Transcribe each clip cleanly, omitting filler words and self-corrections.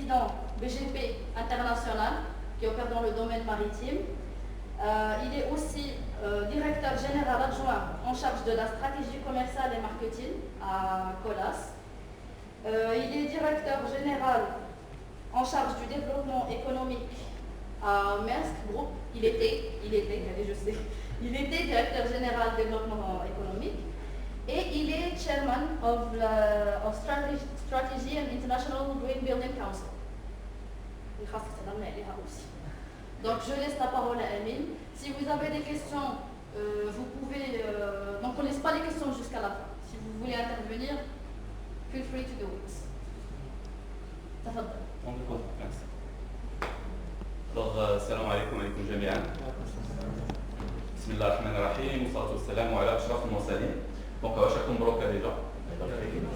président BGP International, qui opère dans le domaine maritime. Il est aussi directeur général adjoint en charge de la stratégie commerciale et marketing à Colas. Il est directeur général en charge du développement économique à Maersk Group. Il était directeur général développement économique. Et il est chairman of Strategy and International Green Building Council. Donc je laisse la parole à Amine. Si vous avez des questions, vous pouvez... donc on ne laisse pas les questions jusqu'à la fin. Si vous voulez intervenir, feel free to do it. Merci. Alors, salam alaikum jami'an. Bismillah ar-Rahman ar-Rahim, wa salatu wa-salamu ala ashraf al-mursalin. Donc, chacun broca déjà.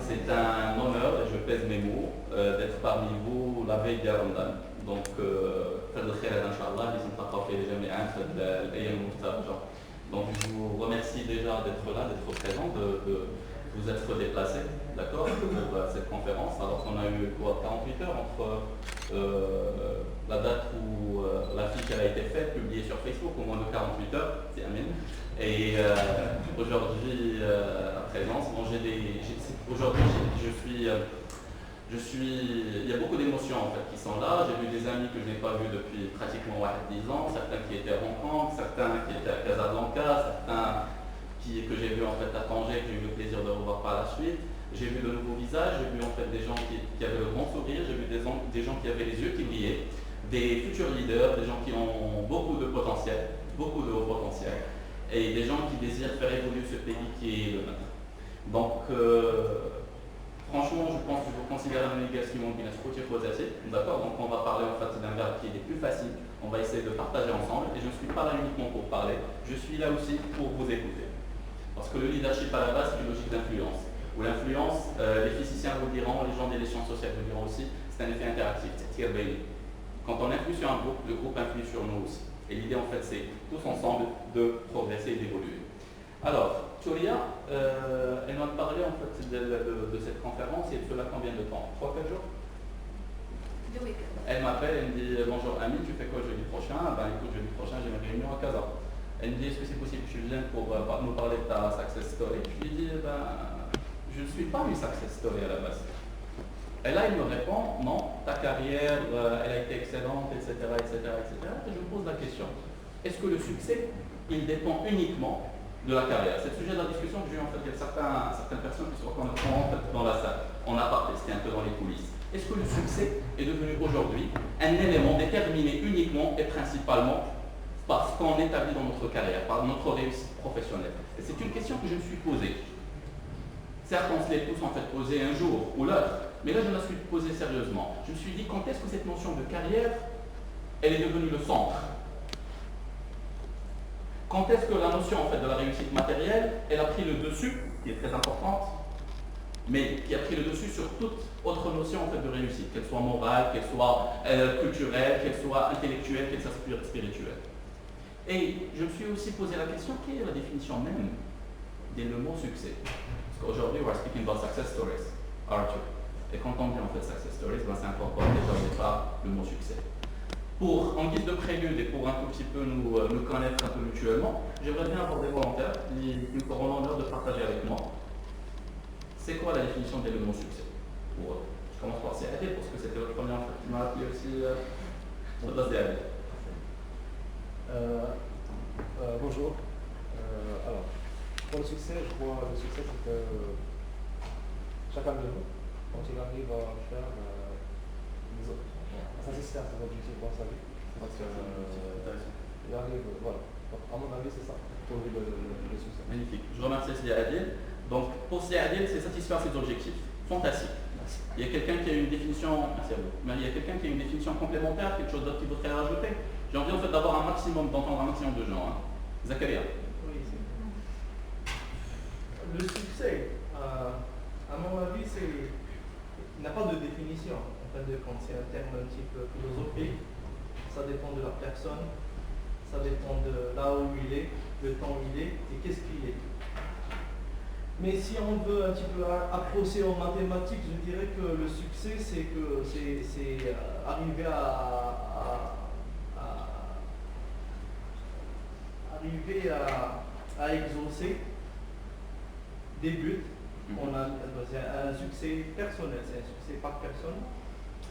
C'est un honneur, et je pèse mes mots, d'être parmi vous la veille de Ramadan. Donc, faites le khair, Inch'Allah, les intaqafés jami'an, faites l'ayyam muftarja. Donc, je vous remercie déjà d'être là, d'être présent, de vous être déplacé, d'accord, pour cette conférence. Alors qu'on a eu 48 heures entre la date où la fiche a été faite, publiée sur Facebook, au moins de 48 heures, c'est Amin. Et aujourd'hui, à présence, bon, aujourd'hui, il y a beaucoup d'émotions en fait qui sont là. J'ai vu des amis que je n'ai pas vus depuis pratiquement 10 ans, certains qui étaient à Hong Kong, certains qui étaient à Casablanca, certains que j'ai vu en fait à Tanger, que j'ai eu le plaisir de revoir par la suite. J'ai vu de nouveaux visages, j'ai vu en fait des gens qui avaient le grand sourire, j'ai vu des gens qui avaient les yeux qui brillaient, des futurs leaders, des gens qui ont beaucoup de potentiel, beaucoup de haut potentiel, et des gens qui désirent faire évoluer ce pays qui est le nôtre. Donc, franchement, je pense que je vous considère un négation qui m'a d'accord. Donc, on va parler en fait d'un verbe qui est plus facile. On va essayer de partager ensemble. Et je ne suis pas là uniquement pour parler, je suis là aussi pour vous écouter. Parce que le leadership à la base, c'est une logique d'influence. Où l'influence, les physiciens vous le diront, les gens des sciences sociales vous le diront aussi, c'est un effet interactif. Quand on influe sur un groupe, le groupe influe sur nous aussi. Et l'idée en fait, c'est tous ensemble de progresser et d'évoluer. Alors, Touria, elle m'a parlé en fait de cette conférence et de cela combien de temps? 3-4 jours? 2 week-ends. Elle m'appelle, elle me dit bonjour Ami, tu fais quoi jeudi prochain? Ben écoute, jeudi prochain j'ai ma réunion à Casa. Elle me dit est-ce que c'est possible que tu viennes pour nous parler de ta success story? Je lui dis je ne suis pas une success story à la base. Et là il me répond non, ta carrière elle a été excellente, etc. Et je me pose la question, est-ce que le succès il dépend uniquement de la carrière? C'est le sujet de la discussion que j'ai eu en fait avec certaines personnes qui se reconnaîtront en fait dans la salle, en aparté, c'était un peu dans les coulisses. Est-ce que le succès est devenu aujourd'hui un élément déterminé uniquement et principalement par ce qu'on établit dans notre carrière, par notre réussite professionnelle? Et c'est une question que je me suis posée. Certes, on se l'est tous en fait posée un jour ou l'autre, mais là je me la suis posée sérieusement. Je me suis dit, quand est-ce que cette notion de carrière, elle est devenue le centre? Quand est-ce que la notion en fait, de la réussite matérielle, elle a pris le dessus, qui est très importante, mais qui a pris le dessus sur toute autre notion en fait, de réussite, qu'elle soit morale, qu'elle soit culturelle, qu'elle soit intellectuelle, qu'elle soit spirituelle. Et je me suis aussi posé la question, quelle est la définition même le mot succès? Parce qu'aujourd'hui, we're speaking about success stories, aren't you? Et quand on dit en fait success stories, ben, ça incorpore déjà au départ le mot succès. En guise de prélude et pour un tout petit peu nous connaître un peu mutuellement, j'aimerais bien avoir des volontaires qui me feront l'honneur de partager avec moi. C'est quoi la définition des mots succès pour eux? Je commence par CAD parce que c'était votre première fois qui m'a appelé aussi sur la CAD. Bonjour. Alors, pour le succès, je crois que le succès, c'est que chacun de nous, quand il arrive à faire satisfaire ses objectifs dans sa vie, il arrive, voilà. Donc, à mon avis, c'est ça, pour lui le succès. Magnifique. Je remercie Sidi Adil. Donc, pour Sidi Adil, c'est satisfaire ses objectifs. Fantastique. Merci. Il y a quelqu'un qui a une définition, merci à vous. Mais il y a quelqu'un qui a une définition complémentaire, quelque chose d'autre qui voudrait rajouter. J'ai envie en fait d'avoir d'entendre un maximum de gens. Zakaria. Oui, le succès, à mon avis, il n'a pas de définition. En fin de compte, c'est un terme un petit peu philosophique. Ça dépend de la personne, ça dépend de là où il est, le temps où il est et qu'est-ce qu'il est. Mais si on veut un petit peu approcher en mathématiques, je dirais que le succès, c'est arriver arriver à exaucer des buts. On a c'est un succès personnel, c'est un succès par personne.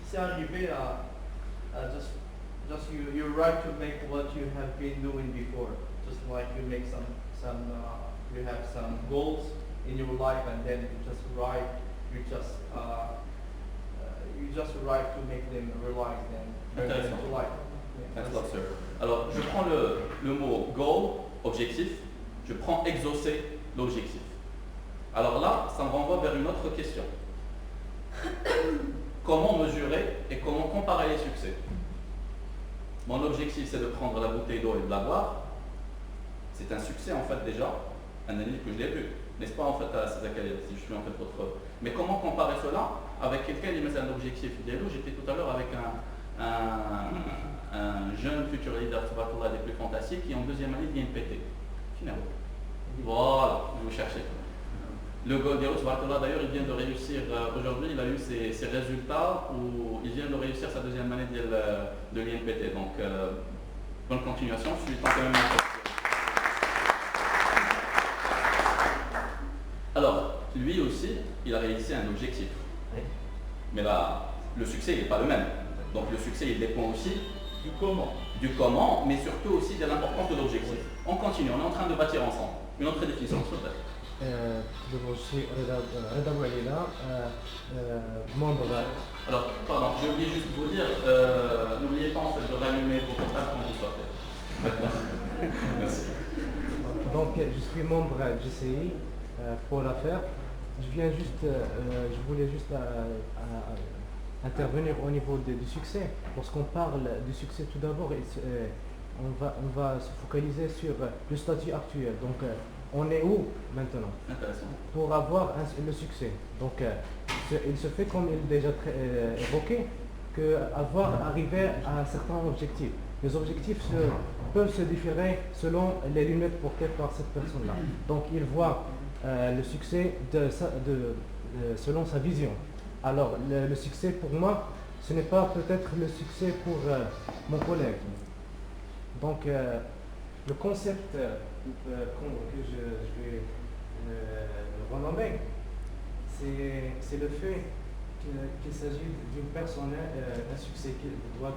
C'est arriver à just you're right to make what you have been doing before. Just like you make you have some goals in your life, and then you just arrive to make them realize them, bring them to life. Thanks a lot, sir. Alors, je prends le mot goal, objectif, je prends exaucer, l'objectif. Alors là, ça me renvoie vers une autre question. Comment mesurer et comment comparer les succès? Mon objectif, c'est de prendre la bouteille d'eau et de la boire. C'est un succès, en fait, déjà, un année que je l'ai vu. N'est-ce pas, en fait, si je suis en fait votre... Mais comment comparer cela avec quelqu'un qui met un objectif? J'étais tout à l'heure avec un jeune futur leader des plus fantastiques qui, en deuxième année, vient péter. Finalement. Voilà, vous cherchez. Le Goldiero, d'ailleurs, il vient de réussir, aujourd'hui, il a eu ses résultats où il vient de réussir sa deuxième année de l'INPT. Donc, bonne continuation, je suis quand même intéressé. Alors, lui aussi, il a réalisé un objectif. Mais là, le succès, il n'est pas le même. Donc, le succès, il dépend aussi Du comment. Du comment, mais surtout aussi de l'importance de l'objectif. On continue, on est en train de bâtir ensemble. Une autre définition, s'il vous plaît. D'abord, je suis Reda Boualila, membre. Alors, pardon, j'ai oublié juste de vous dire, n'oubliez pas en fait de rallumer vos portables quand vous sortez. Merci. Donc, je suis membre GCI pour l'affaire. Je voulais juste intervenir au niveau du succès. Lorsqu'on parle du succès, tout d'abord, on va se focaliser sur le statut actuel. Donc, on est où maintenant pour avoir le succès? Donc, il se fait, comme il est déjà évoqué, arriver à un certain objectif. Les objectifs peuvent se différer selon les lunettes portées par cette personne-là. Donc, il voit le succès selon sa vision. Alors, le succès pour moi, ce n'est pas peut-être le succès pour mon collègue. Donc, le concept que je vais renommer, c'est le fait qu'il s'agit d'une personne, un succès qui doit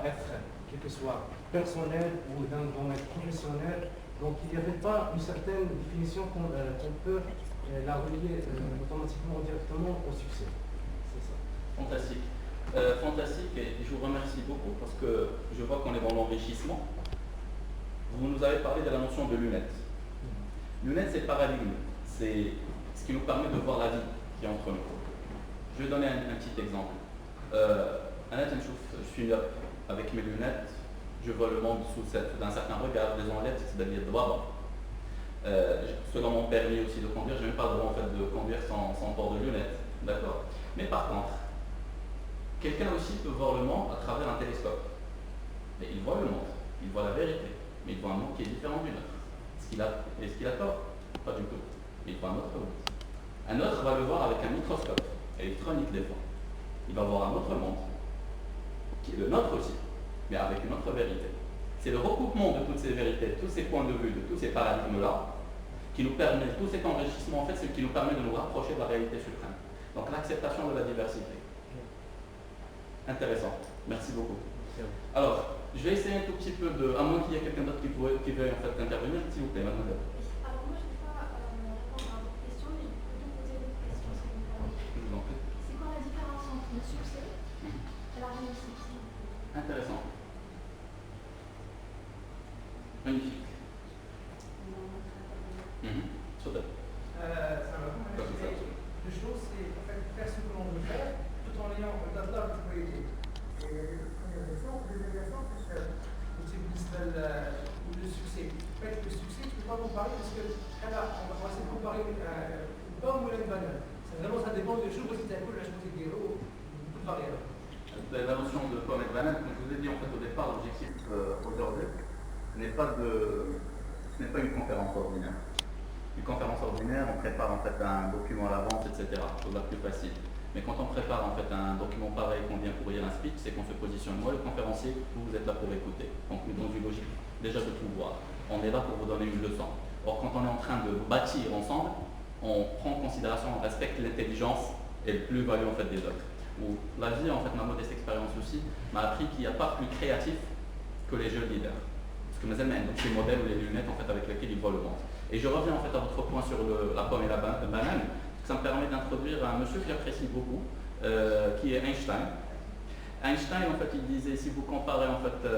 être, quel que soit personnel ou d'un domaine professionnel. Donc, il n'y avait pas une certaine définition qu'on peut la relier automatiquement, directement au succès. C'est ça. Fantastique. Fantastique, et je vous remercie beaucoup parce que je vois qu'on est dans l'enrichissement. Vous nous avez parlé de la notion de lunettes. Lunettes, c'est le paradigme. C'est ce qui nous permet de voir la vie qui est entre nous. Je vais donner un petit exemple. Je suis avec mes lunettes, je vois le monde d'un certain regard, des enlettes, c'est-à-dire de voir. Selon mon permis aussi de conduire, je n'ai même pas le droit en fait, de conduire sans port de lunettes. D'accord. Mais par contre, quelqu'un aussi peut voir le monde à travers un télescope. Mais il voit le monde, il voit la vérité, mais il voit un monde qui est différent du nôtre. Est-ce qu'il a tort? Pas du tout. Mais il voit un autre monde. Un autre va le voir avec un microscope électronique des fois. Il va voir un autre monde, qui est le nôtre aussi, mais avec une autre vérité. C'est le recoupement de toutes ces vérités, tous ces points de vue, de tous ces paradigmes-là, qui nous permet, tout cet enrichissement, en fait, c'est ce qui nous permet de nous rapprocher de la réalité suprême. Donc l'acceptation de la diversité. Intéressant. Merci beaucoup. Alors, je vais essayer un tout petit peu de... À moins qu'il y ait quelqu'un d'autre qui veuille en fait intervenir, s'il vous plaît, mademoiselle. Alors moi, je ne vais pas répondre à votre question, mais je peux te poser d'autres questions, si vous permettez. Je vous en prie. C'est quoi la différence entre le succès et la réussite? Intéressant. Magnifique. Super. Ça va vous deux choses, c'est en fait faire ce que l'on veut faire tout en ayant d'abord la priorité. Et première leçon, deuxième leçon, c'est le succès. En fait, le succès, tu ne peux pas comparer parce que là, on va essayer de comparer une pomme ou une banane. Vraiment, ça dépend des jours, si tu as un peu la chose de beaucoup de variables. La notion de pomme et de banane, comme je vous ai dit en fait au départ, l'objectif aujourd'hui n'est pas une conférence ordinaire. Une conférence ordinaire. séminaire, on prépare en fait un document à l'avance, etc. C'est la plus facile. Mais quand on prépare en fait un document pareil, qu'on vient pour lire un speech, c'est qu'on se positionne. Moi, le conférencier, vous êtes là pour écouter. Donc, dans une logique déjà de pouvoir. On est là pour vous donner une leçon. Or, quand on est en train de bâtir ensemble, on prend en considération, on respecte l'intelligence et le plus-value en fait des autres. Où la vie, en fait, ma modeste expérience aussi, m'a appris qu'il n'y a pas plus créatif que les jeunes leaders. Parce que mes amis, donc ces modèles ou les lunettes en fait, avec lesquels ils voient le monde. Et je reviens en fait à votre point sur la pomme et la banane. Ça me permet d'introduire un monsieur que j'apprécie beaucoup, qui est Einstein. Einstein, en fait, il disait, si vous comparez en fait,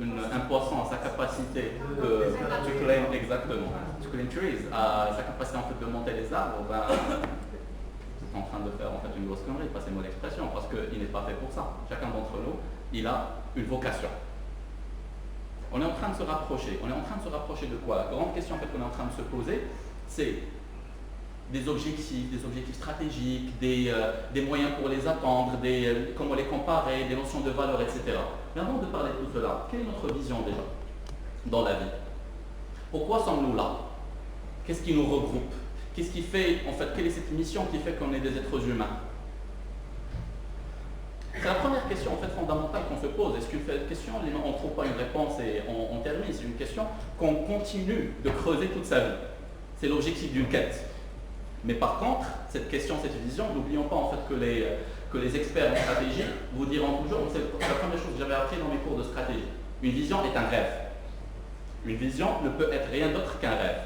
un poisson à sa capacité de climb, exactement, to climb trees, à sa capacité en fait, de monter les arbres, ben, vous êtes en train de faire en fait, une grosse connerie, passez-moi l'expression, parce qu'il n'est pas fait pour ça. Chacun d'entre nous, il a une vocation. On est en train de se rapprocher. On est en train de se rapprocher de quoi? La grande question en fait, qu'on est en train de se poser, c'est des objectifs stratégiques, des moyens pour les atteindre, comment les comparer, des notions de valeur, etc. Mais avant de parler de tout cela, quelle est notre vision déjà dans la vie? Pourquoi sommes-nous là? Qu'est-ce qui nous regroupe? Qu'est-ce qui fait, en fait, quelle est cette mission qui fait qu'on est des êtres humains? C'est la première question en fait, fondamentale qu'on se pose. Est-ce qu'une question, on ne trouve pas une réponse et on termine? C'est une question qu'on continue de creuser toute sa vie. C'est l'objectif d'une quête. Mais par contre, cette question, cette vision, n'oublions pas en fait que les experts en stratégie vous diront toujours, c'est la première chose que j'avais appris dans mes cours de stratégie. Une vision est un rêve. Une vision ne peut être rien d'autre qu'un rêve.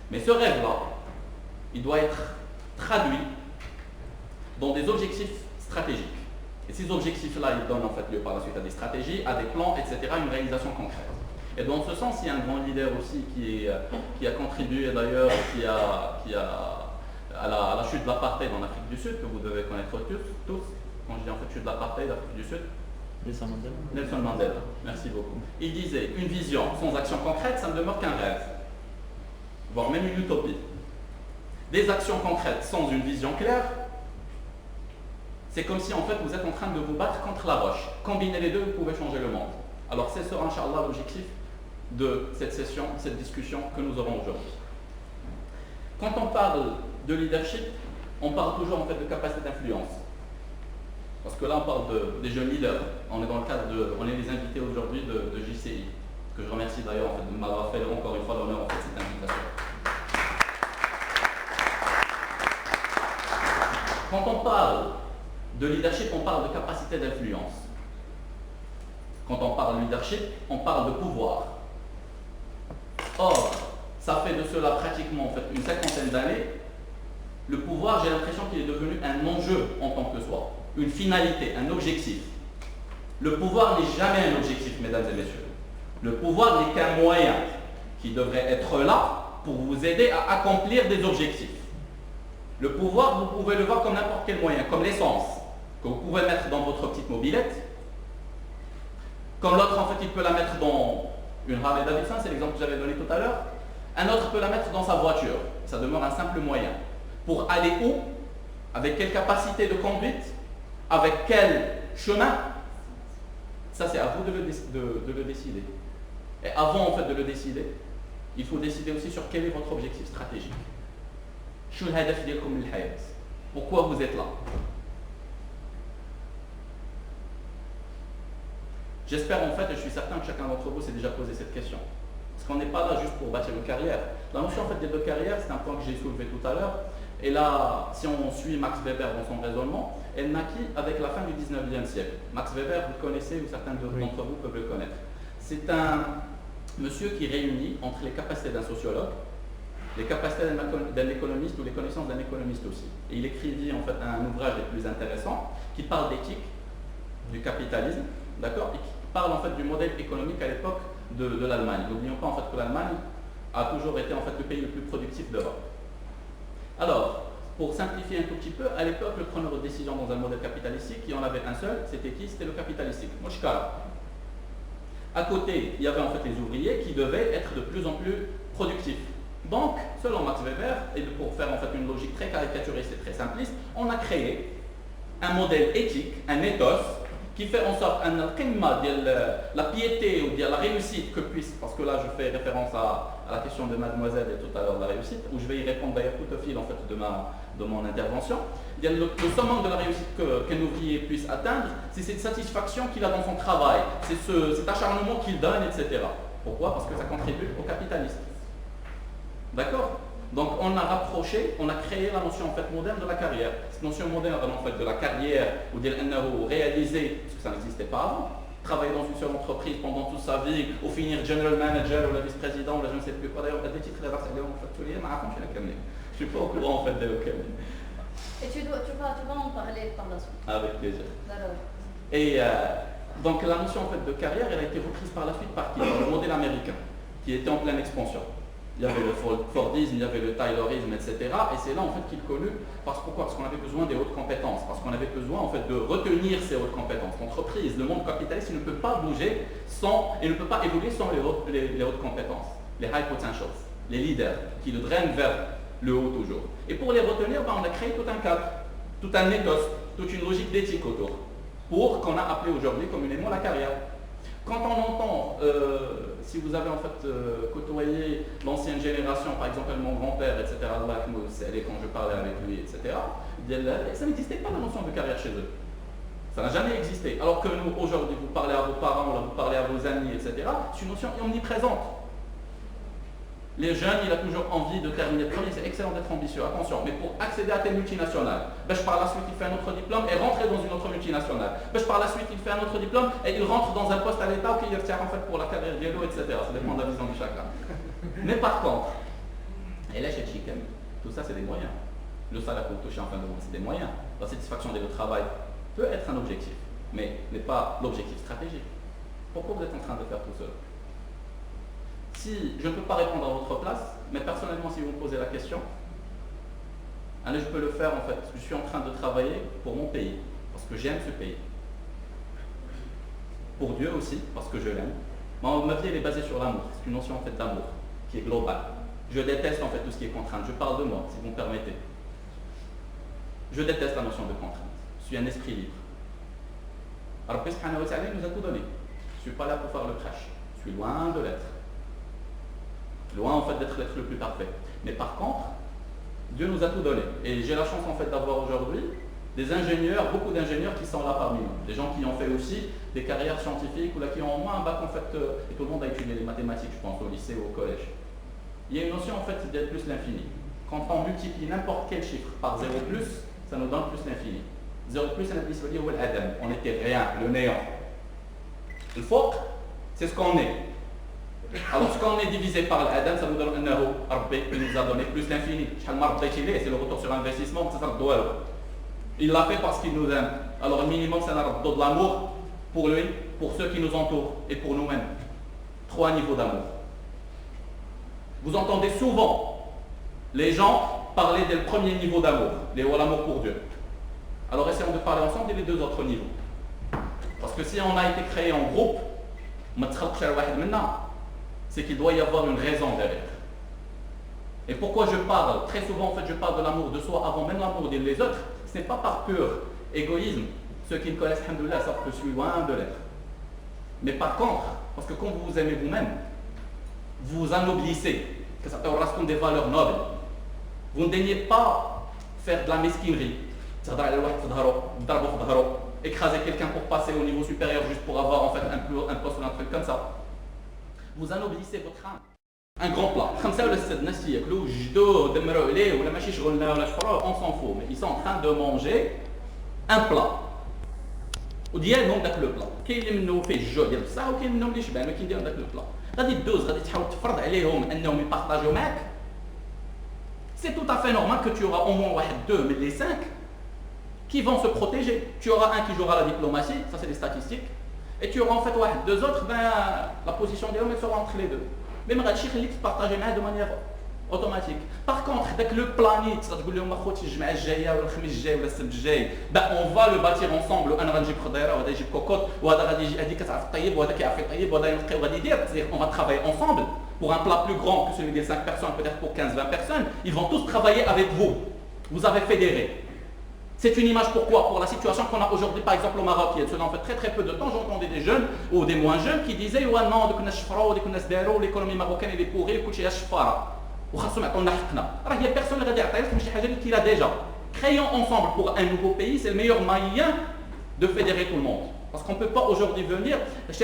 Mais ce rêve-là, il doit être traduit dans des objectifs stratégiques. Et ces objectifs-là, ils donnent en fait lieu par la suite à des stratégies, à des plans, etc., une réalisation concrète. Et dans ce sens, il y a un grand leader aussi qui a contribué d'ailleurs à la chute de l'apartheid en Afrique du Sud, que vous devez connaître tous. Quand je dis en fait chute de l'apartheid d'Afrique du Sud, Nelson Mandela. Nelson Mandela, merci beaucoup. Il disait, une vision sans action concrète, ça ne demeure qu'un rêve, voire même une utopie. Des actions concrètes sans une vision claire, c'est comme si en fait vous êtes en train de vous battre contre la roche. Combinez les deux, vous pouvez changer le monde. Alors c'est sera, Inch'Allah, l'objectif de cette session, cette discussion que nous aurons aujourd'hui. Quand on parle de leadership, on parle toujours en fait de capacité d'influence. Parce que là on parle des jeunes leaders. On est dans le cadre on est les invités aujourd'hui de JCI, que je remercie d'ailleurs en fait, de m'avoir fait encore une fois l'honneur en fait cette invitation. Quand on parle de leadership, on parle de capacité d'influence. Quand on parle de leadership, on parle de pouvoir. Or, ça fait de cela pratiquement en fait, une cinquantaine d'années, le pouvoir, j'ai l'impression qu'il est devenu un enjeu en tant que soi, une finalité, un objectif. Le pouvoir n'est jamais un objectif, mesdames et messieurs. Le pouvoir n'est qu'un moyen qui devrait être là pour vous aider à accomplir des objectifs. Le pouvoir, vous pouvez le voir comme n'importe quel moyen, comme l'essence, que vous pouvez mettre dans votre petite mobilette. Comme l'autre, en fait, il peut la mettre dans une Harley Davidson, c'est l'exemple que j'avais donné tout à l'heure. Un autre peut la mettre dans sa voiture. Ça demeure un simple moyen. Pour aller où? Avec quelle capacité de conduite? Avec quel chemin? Ça, c'est à vous de le décider. Et avant, en fait, de le décider, il faut décider aussi sur quel est votre objectif stratégique. Pourquoi vous êtes là? J'espère en fait, et je suis certain que chacun d'entre vous s'est déjà posé cette question. Parce qu'on n'est pas là juste pour bâtir une carrière. La notion en fait des deux carrières, c'est un point que j'ai soulevé tout à l'heure. Et là, si on suit Max Weber dans son raisonnement, elle naquit avec la fin du 19e siècle. Max Weber, vous le connaissez ou certains d'entre vous peuvent le connaître. C'est un monsieur qui réunit entre les capacités d'un sociologue, les capacités d'un économiste ou les connaissances d'un économiste aussi. Et il écrivit en fait un ouvrage des plus intéressants qui parle d'éthique, du capitalisme, d'accord, et qui parle en fait du modèle économique à l'époque de l'Allemagne. N'oublions pas en fait que l'Allemagne a toujours été en fait le pays le plus productif d'Europe. Alors, pour simplifier un tout petit peu, à l'époque, le preneur de décision dans un modèle capitalistique, il y en avait un seul, c'était qui? C'était le capitalistique, Moshkara. À côté, il y avait en fait les ouvriers qui devaient être de plus en plus productifs. Donc, selon Max Weber, et pour faire en fait une logique très caricaturiste et très simpliste, on a créé un modèle éthique, un ethos, qui fait en sorte la piété ou la réussite que puisse, parce que là je fais référence à la question de mademoiselle et tout à l'heure de la réussite, où je vais y répondre d'ailleurs tout au fil en fait de mon intervention. Le summum de la réussite qu'un ouvrier puisse atteindre, c'est cette satisfaction qu'il a dans son travail, c'est cet acharnement qu'il donne, etc. Pourquoi? Parce que ça contribue au capitalisme. D'accord? Donc on a rapproché, on a créé la notion en fait moderne de la carrière. Cette notion moderne en fait de la carrière, ou réaliser, parce que ça n'existait pas avant, travailler dans une seule entreprise pendant toute sa vie, ou finir general manager ou la vice-président, ou je ne sais plus quoi. D'ailleurs, des titres en fait, je suis pas au courant en fait de Et tu vas en parler par la suite. Avec plaisir. Alors. Et donc la notion en fait de carrière, elle a été reprise par la suite par qui? Par le modèle américain, qui était en pleine expansion. Il y avait le Fordisme, il y avait le Taylorisme, etc. Et c'est là en fait qu'il connut. Pourquoi? Parce qu'on avait besoin des hautes compétences, parce qu'on avait besoin en fait de retenir ces hautes compétences. L'entreprise, le monde capitaliste, il ne peut pas bouger il ne peut pas évoluer sans les hautes compétences, les high potentials, les leaders qui le drainent vers le haut toujours. Et pour les retenir, on a créé tout un cadre, tout un ethos, toute une logique d'éthique autour, pour qu'on a appelé aujourd'hui communément la carrière. Quand on entend, si vous avez en fait côtoyé l'ancienne génération, par exemple mon grand-père, etc., quand je parlais avec lui, etc., ça n'existait pas la notion de carrière chez eux. Ça n'a jamais existé. Alors que nous, aujourd'hui, vous parlez à vos parents, vous parlez à vos amis, etc., c'est une notion omniprésente. Les jeunes, il a toujours envie de terminer premier, c'est excellent d'être ambitieux, attention, mais pour accéder à telle multinationale, par la suite il fait un autre diplôme et rentrer dans une autre multinationale. Par la suite il fait un autre diplôme et il rentre dans un poste à l'État qui retient en fait pour la carrière d'Yelo, etc. Ça dépend de la vision de chacun. Mais par contre, et là chez Chicken, tout ça c'est des moyens. Le salaire pour toucher en fin de mois, c'est des moyens. La satisfaction de le travail peut être un objectif, mais n'est pas l'objectif stratégique. Pourquoi vous êtes en train de faire tout seul? Si je ne peux pas répondre à votre place, mais personnellement, si vous me posez la question, allez, je peux le faire en fait. Je suis en train de travailler pour mon pays, parce que j'aime ce pays. Pour Dieu aussi, parce que je l'aime. Ma vie, elle est basée sur l'amour. C'est une notion en fait d'amour, qui est globale. Je déteste en fait tout ce qui est contrainte. Je parle de moi, si vous me permettez. Je déteste la notion de contrainte. Je suis un esprit libre. Alors, Rabbi subhanahu wa ta'ala nous a tout donné. Je ne suis pas là pour faire le prêche. Je suis loin de l'être. Loin en fait d'être l'être le plus parfait. Mais par contre, Dieu nous a tout donné. Et j'ai la chance en fait d'avoir aujourd'hui des ingénieurs, beaucoup d'ingénieurs qui sont là parmi nous. Des gens qui ont fait aussi des carrières scientifiques ou là qui ont au moins un bac en fait, et tout le monde a étudié les mathématiques, je pense, au lycée ou au collège. Il y a une notion en fait d'être plus l'infini. Quand on multiplie n'importe quel chiffre par 0 plus, ça nous donne plus l'infini. 0 plus, on était rien, le néant. Le fauq, c'est ce qu'on est. Alors ce qu'on est divisé par l'Adam, ça nous donne un euro. Il nous a donné plus l'infini. C'est le retour sur investissement, il l'a fait parce qu'il nous aime. Alors le minimum, c'est de l'amour pour lui, pour ceux qui nous entourent et pour nous-mêmes. 3 niveaux d'amour. Vous entendez souvent les gens parler du premier niveau d'amour, l'amour pour Dieu. Alors essayons de parler ensemble des 2 autres niveaux. Parce que si on a été créé en groupe, c'est qu'il doit y avoir une raison derrière. Et pourquoi je parle? Très souvent, en fait, je parle de l'amour de soi avant même l'amour des autres. Ce n'est pas par pur égoïsme. Ceux qui me connaissent, alhamdoulilah, savent que je suis loin de l'être. Mais par contre, parce que quand vous vous aimez vous-même, vous vous ennoblissez, que ça correspond des valeurs nobles. Vous ne daignez pas faire de la mesquinerie. Écraser quelqu'un pour passer au niveau supérieur juste pour avoir en fait un poste ou un truc comme ça. Vous ennoblissez votre âme. Un grand plat. On s'en fout, mais ils sont en train de manger un plat. وديالهم داك لو بلا كاين اللي منهم فيه الجوع ديال بصح وكاين منهم اللي شبع ما كاين ديالهم داك لو بلا غادي تدوز غادي تحاول تفرض عليهم انهم يبارطاجيو معاك. C'est tout à fait normal que tu auras au moins 2 mais les 5 qui vont se protéger. Tu auras un qui jouera la diplomatie, ça c'est des statistiques, et tu auras en fait 2 autres, la position des hommes elle sera entre les deux. Mais ما غاديش يخليك تبارطاجي معاه de manière automatique. Par contre, dès que le planning, تقول لهم اخوتي الجمعه الجايه ولا الخميس الجاي ولا السبت الجاي، on va le bâtir ensemble. انا غنجيب خضيره وهذا يجيب كوكوط وهذا غادي يجي هذيك كتعرف طيب وهذا كيعرف يطيب وهذا ينقي وغادي يدير. On va travailler ensemble pour un plat plus grand que celui des 5 personnes, peut-être pour 15-20 personnes. Ils vont tous travailler avec vous. Vous avez fédéré. C'est une image pourquoi? Pour la situation qu'on a aujourd'hui par exemple au Maroc. Il y a cela en fait très peu de temps, j'entendais des jeunes ou des moins jeunes qui disaient ouais non, l'économie marocaine elle est pourrie, il y a personne qui l'a déjà. Créons ensemble pour un nouveau pays, c'est le meilleur moyen de fédérer tout le monde. Parce qu'on ne peut pas aujourd'hui venir, qui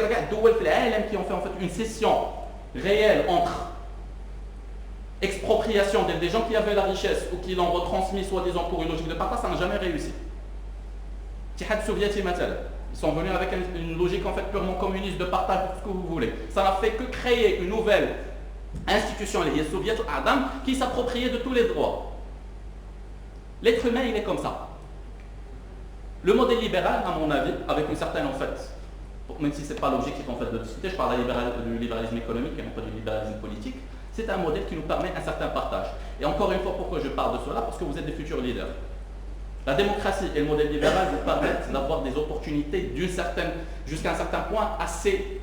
ont fait en fait une session réelle entre expropriation des gens qui avaient la richesse ou qui l'ont retransmis soi-disant pour une logique de partage, ça n'a jamais réussi. Tihad soviétique, ils sont venus avec une logique en fait purement communiste de partage pour ce que vous voulez. Ça n'a fait que créer une nouvelle institution, les soviétiques Adam, qui s'appropriait de tous les droits. L'être humain, il est comme ça. Le modèle libéral, à mon avis, avec une certaine en fait, même si ce n'est pas l'objectif en fait de discuter, je parle du libéralisme économique et non pas du libéralisme politique, c'est un modèle qui nous permet un certain partage. Et encore une fois, pourquoi je parle de cela? Parce que vous êtes des futurs leaders. La démocratie et le modèle libéral vous permettent d'avoir des opportunités jusqu'à un certain point assez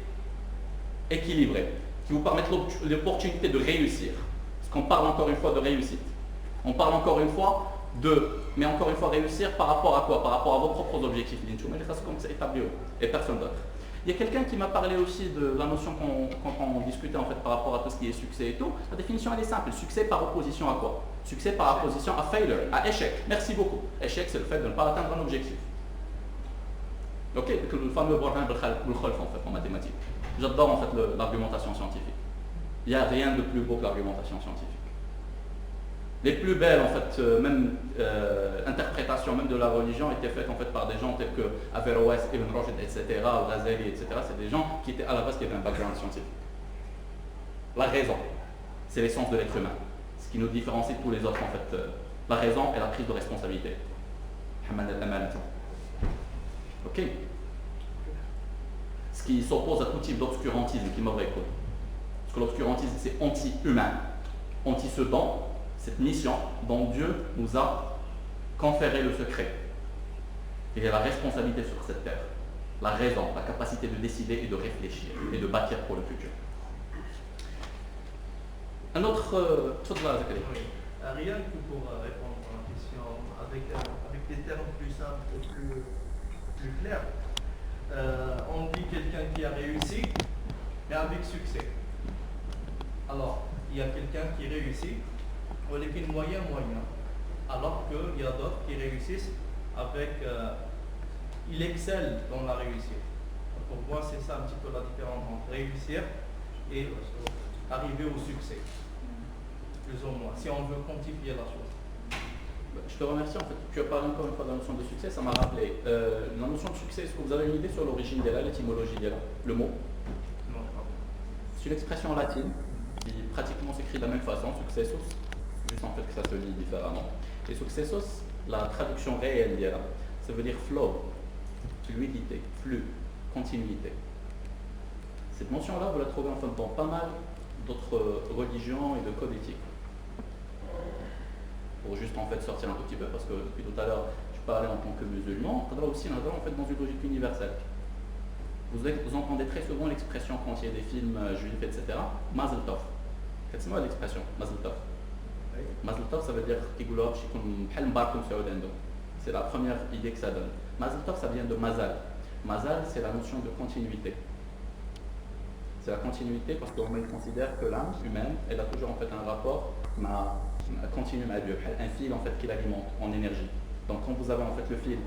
équilibrées, qui vous permettent l'opportunité de réussir. Parce qu'on parle encore une fois de réussite. On parle encore une fois mais encore une fois réussir par rapport à quoi? Par rapport à vos propres objectifs. Mais ça c'est comme c'est établi et personne d'autre. Il y a quelqu'un qui m'a parlé aussi de la notion quand on discutait en fait par rapport à tout ce qui est succès et tout. La définition elle est simple. Succès par opposition à quoi? Succès par opposition à failure, à échec. Merci beaucoup. Échec c'est le fait de ne pas atteindre un objectif. Ok, le fameux Borhan Bul-Khalf en fait en mathématiques. J'adore en fait l'argumentation scientifique. Il n'y a rien de plus beau que l'argumentation scientifique. Les plus belles en fait, interprétations même de la religion étaient faites en fait par des gens tels que Averroès, Ibn Rushd, etc., ou Ghazali, etc. C'est des gens qui étaient à la base qui avaient un background scientifique. La raison, c'est l'essence de l'être humain. Ce qui nous différencie de tous les autres en fait. La raison et la prise de responsabilité. Ok. Ce qui s'oppose à tout type d'obscurantisme qui m'aurait écouté. Parce que l'obscurantisme c'est anti-humain, anti-ce-dont, cette mission dont Dieu nous a conféré le secret. Il y a la responsabilité sur cette terre, la raison, la capacité de décider et de réfléchir et de bâtir pour le futur. Un autre... Rien que pour répondre à la question avec des termes plus simples et plus clairs. On dit quelqu'un qui a réussi, mais avec succès. Alors, il y a quelqu'un qui réussit, avec une moyen, alors qu'il y a d'autres qui réussissent avec... il excelle dans la réussite. Pour moi, c'est ça un petit peu la différence entre réussir et arriver au succès. Plus ou moins, si on veut quantifier la chose. Je te remercie, en fait. Tu as parlé encore une fois de la notion de succès, ça m'a rappelé. La notion de succès, est-ce que vous avez une idée sur l'origine d'elle, l'étymologie d'elle, le mot? Non. C'est une expression latine qui pratiquement s'écrit de la même façon, successus, juste en fait que ça se lit différemment. Et successus, la traduction réelle d'elle, ça veut dire flow, fluidité, flux, continuité. Cette notion-là, vous la trouvez en fait dans pas mal d'autres religions et de codes éthiques. Pour juste en fait sortir un tout petit peu, parce que depuis tout à l'heure, je parlais en tant que musulman, on va aussi en fait dans une logique universelle. Vous entendez très souvent l'expression quand il y a des films juifs, etc. Mazel tov. C'est moi l'expression, Mazel tov. Mazel tov, ça veut dire c'est la première idée que ça donne. Mazel tov, ça vient de mazal. Mazal, c'est la notion de continuité. C'est la continuité parce qu'on considère que l'âme humaine, elle a toujours en fait un rapport continu à Dieu, un fil en fait qui l'alimente en énergie. Donc quand vous avez en fait le fil,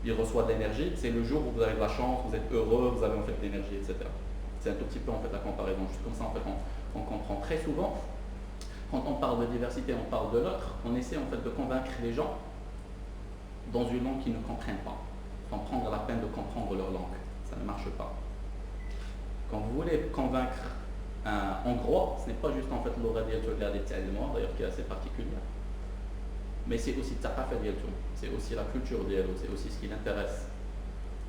il reçoit de l'énergie, c'est le jour où vous avez de la chance, vous êtes heureux, vous avez en fait de l'énergie, etc. C'est un tout petit peu en fait la comparaison. Juste comme ça en fait on comprend très souvent. Quand on parle de diversité, on parle de l'autre, on essaie en fait de convaincre les gens dans une langue qu'ils ne comprennent pas, sans prendre la peine de comprendre leur langue. Ça ne marche pas. Quand vous voulez convaincre un Hongrois, ce n'est pas juste en fait l'aura d'ailleurs qui est assez particulière, mais c'est aussi c'est aussi la culture d'elle, c'est aussi ce qui l'intéresse.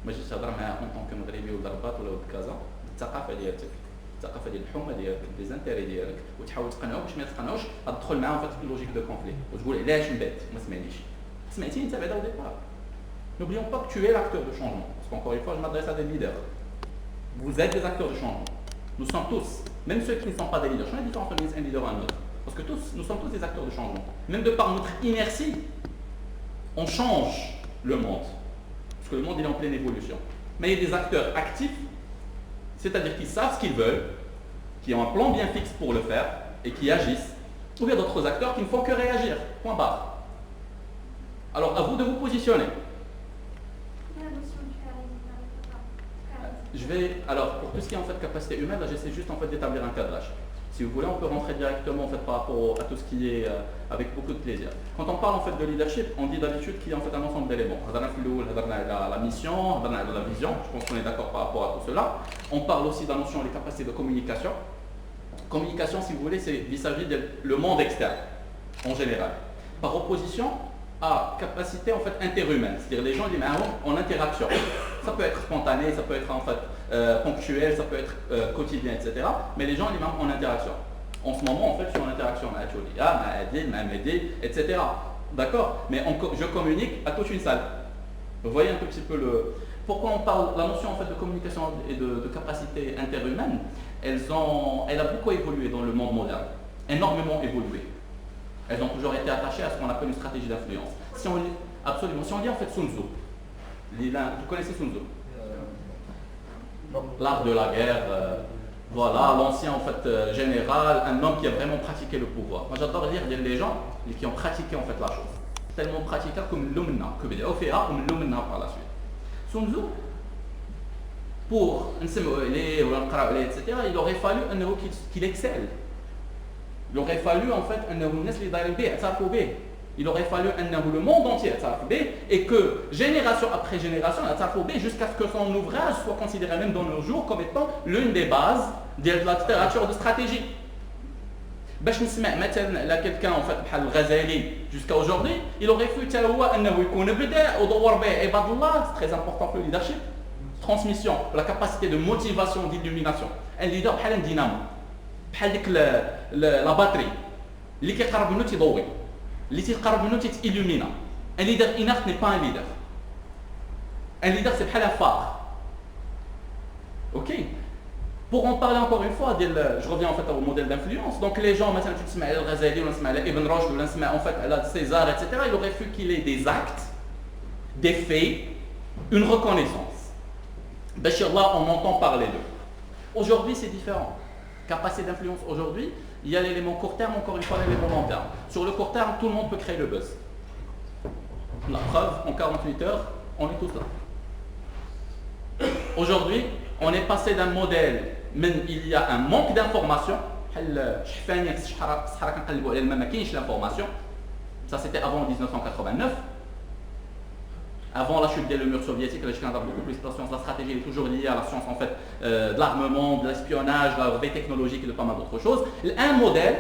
Moi je suis en tant que Maghrébi ou d'Arbat ou de Casa, الثقافه ديال الحومه ديالك لي زانتيري ديالك وتحاول تقنعو باش ما يتقنعوش تدخل معاهم في لوجيك دو كونفلي وتقول علاش من بعد ما سمعنيش سمعتي انت بعدا au départ. N'oublions pas que tu es l'acteur de changement, parce qu'encore une fois je m'adresse à des leaders. Vous êtes des acteurs de changement. Nous sommes tous, même ceux qui ne sont pas des leaders. Je suis différent entre un leader et un autre, parce que nous sommes tous des acteurs de changement. Même de par notre inertie, on change le monde. Parce que le monde il est en pleine évolution. Mais il y a des acteurs actifs, c'est-à-dire qui savent ce qu'ils veulent, qui ont un plan bien fixe pour le faire et qui agissent. Ou bien d'autres acteurs qui ne font que réagir. Point barre. Alors à vous de vous positionner. Alors pour tout ce qui est en fait capacité humaine, là j'essaie juste en fait d'établir un cadrage. Si vous voulez, on peut rentrer directement en fait par rapport à tout ce qui est avec beaucoup de plaisir. Quand on parle en fait de leadership, on dit d'habitude qu'il y a en fait un ensemble d'éléments. La mission, la vision, je pense qu'on est d'accord par rapport à tout cela. On parle aussi de la notion des capacités de communication. Communication, si vous voulez, c'est vis-à-vis le monde externe, en général. Par opposition à capacité en fait interhumaine, c'est-à-dire les gens ils mettent en interaction. Ça peut être spontané, ça peut être en fait ponctuel, ça peut être quotidien, etc. Mais les gens ils mettent en interaction. En ce moment, en fait, je suis en interaction avec etc. D'accord? Mais je communique à toute une salle. Vous voyez un tout petit peu le... Pourquoi on parle, la notion en fait de communication et de capacité interhumaine, elle a beaucoup évolué dans le monde moderne, énormément évolué. Elles ont toujours été attachées à ce qu'on appelle une stratégie d'influence. Absolument. Si on dit en fait Sun Tzu, vous connaissez Sun Tzu? L'art de la guerre, voilà, l'ancien en fait général, un homme qui a vraiment pratiqué le pouvoir. Moi j'adore lire des gens qui ont pratiqué en fait la chose. Tellement pratiqué comme l'umna, que بدأوا فيها comme l'umna par la suite. Sun Tzu, pour etc., il aurait fallu qu'il excelle. Il aurait fallu en fait il aurait fallu le monde entier et que génération après génération jusqu'à ce que son ouvrage soit considéré même dans nos jours comme étant l'une des bases de la littérature de stratégie. باش نسمع مثلا quelqu'un en fait بحال الغزالي jusqu'à aujourd'hui, il aurait fallu حتى هو انه يكون بدا ودور به عباد الله. C'est très important pour le leadership, transmission, la capacité de motivation, d'illumination. Un leader بحال un dynamo, بحال ديك لا باتري اللي كيقرب منه تيضوي، اللي تيقرب منه تيتيلومينا. Un leader inerte n'est pas un leader. Un leader c'est بحال un phare. OK. Pour en parler encore une fois, je reviens en fait au modèle d'influence. Donc les gens, maintenant tu te mets Al-Ghazali, ou Ibn Rushd, ou en fait César, etc. Il aurait fallu qu'il ait des actes, des faits, une reconnaissance. Bachirullah, on entend parler d'eux. Aujourd'hui, c'est différent. Capacité d'influence aujourd'hui, il y a l'élément court terme, encore une fois l'élément long terme. Sur le court terme, tout le monde peut créer le buzz. La preuve, en 48 heures, on est tous là. Aujourd'hui, on est passé d'un modèle, mais il y a un manque d'information. Ça c'était avant 1989. Avant la chute du mur soviétique, beaucoup plus la science, la stratégie est toujours liée à la science en fait, de l'armement, de l'espionnage, de la veille technologique et de pas mal d'autres choses. Un modèle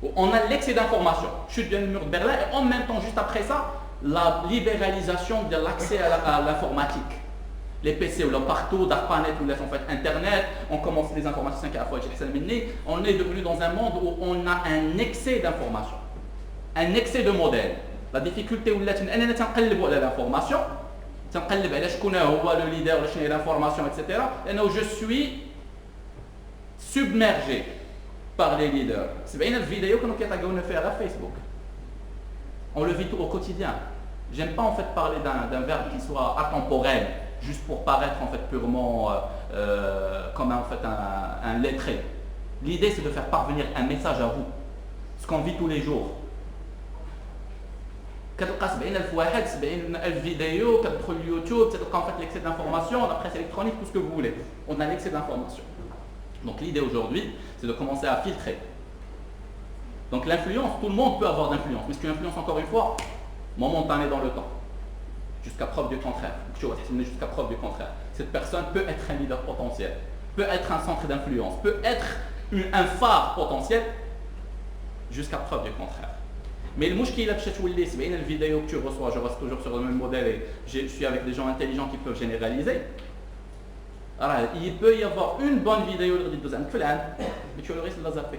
où on a l'excès d'information, chute du mur de Berlin, et en même temps, juste après ça, la libéralisation de l'accès à l'informatique. Les PC ou là partout, d'Arpanet ou en fait Internet, on commence les informaticiens qui à la fois on est devenu dans un monde où on a un excès d'informations, un excès de modèles. La difficulté où l'information, le leader, l'information, etc. Et je suis submergé par les leaders. C'est bien une vidéo que nous avons fait à Facebook. On le vit tout au quotidien. J'aime pas en fait parler d'un verbe qui soit atemporel, juste pour paraître en fait purement comme en fait un lettré. L'idée c'est de faire parvenir un message à vous, ce qu'on vit tous les jours. كتلقى 70,000 واحد 70,000 فيديو كتدخل اليوتيوب تلقى en fait l'excès d'information, la presse électronique, tout ce que vous voulez. On a l'excès d'information. Donc l'idée aujourd'hui c'est de commencer à filtrer. Donc l'influence, tout le monde peut avoir d'influence, mais ce qui influence encore une fois momentané dans le temps. Jusqu'à preuve du contraire. Jusqu'à preuve du contraire. Cette personne peut être un leader potentiel, peut être un centre d'influence, peut être un phare potentiel, jusqu'à preuve du contraire. Mais le mouche qui est c'est bien une vidéo que tu reçois, je reste toujours sur le même modèle et je suis avec des gens intelligents qui peuvent généraliser. Alors, il peut y avoir une bonne vidéo de mais tu as le risque de la zapper.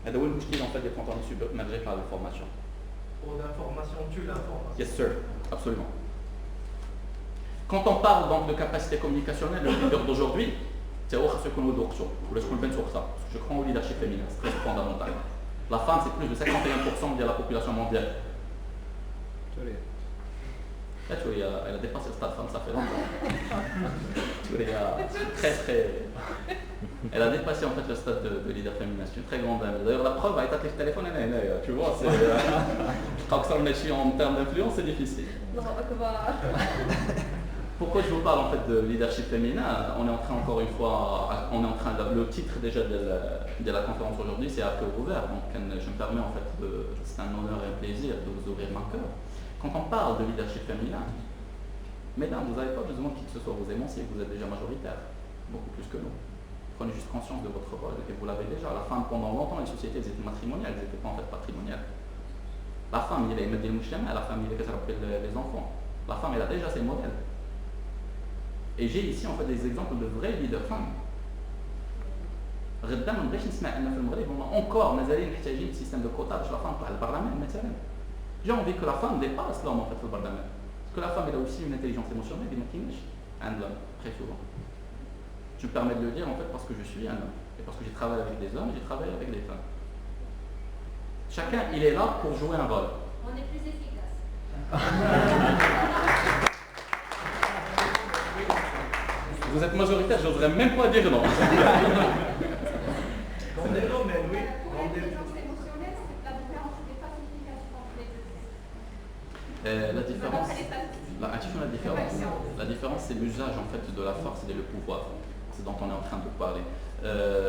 C'est le mouche qui en fait des contenus submergés par l'information. Pour l'information, tu l'information. Yes sir, absolument. Quand on parle donc de capacité communicationnelle, le leader d'aujourd'hui, c'est ce qu'on nous sur ça. Je crois au leadership féminin, c'est très fondamental. La femme, c'est plus de 51% de la population mondiale. Là, tu vois, elle a dépassé le stade femme, ça fait longtemps. Tu vois, elle a dépassé en fait le stade de leader féminin. C'est une très grande dame. D'ailleurs, la preuve, elle a été le téléphone, tu vois, c'est. Quand ça en termes d'influence, c'est difficile. Pourquoi je vous parle en fait de leadership féminin? On est en train encore une fois, le titre déjà de la conférence aujourd'hui, c'est à cœur ouvert. Donc je me permets en fait, c'est un honneur et un plaisir de vous ouvrir mon cœur. Quand on parle de leadership féminin, mesdames, vous n'avez pas besoin qui que ce soit vous émancier, vous êtes déjà majoritaire, beaucoup plus que nous. Prenez juste conscience de votre rôle et vous l'avez déjà. La femme, pendant longtemps, les sociétés elles étaient matrimoniales, elles n'étaient pas en fait patrimoniales. La femme, il est Medil Mouchlama, la femme, il est les enfants. La femme, elle a déjà ses modèles. Et j'ai ici en fait des exemples de vrais leaders femmes. غدا ما نبغيش نسمع ان في المغرب هما encore مازالين محتاجين système de quota باش la femme تطلع للبرلمان مثلا. J'ai envie que la femme dépasse l'homme en fait في البرلمان. Parce que la femme elle a aussi une intelligence émotionnelle qui ما كاينش عند l'homme très souvent. Je me permets de le dire en fait parce que je suis un homme et parce que j'ai travaillé avec des hommes, j'ai travaillé avec des femmes. Chacun il est là pour jouer un rôle. On est plus efficace. Vous êtes majoritaire, je n'oserais même pas dire non. Dans les domaines, oui. Pour l'intelligence émotionnelle, c'est la différence des facilitations entre les deux. La différence, c'est l'usage en fait de la force et du pouvoir. C'est dont on est en train de parler.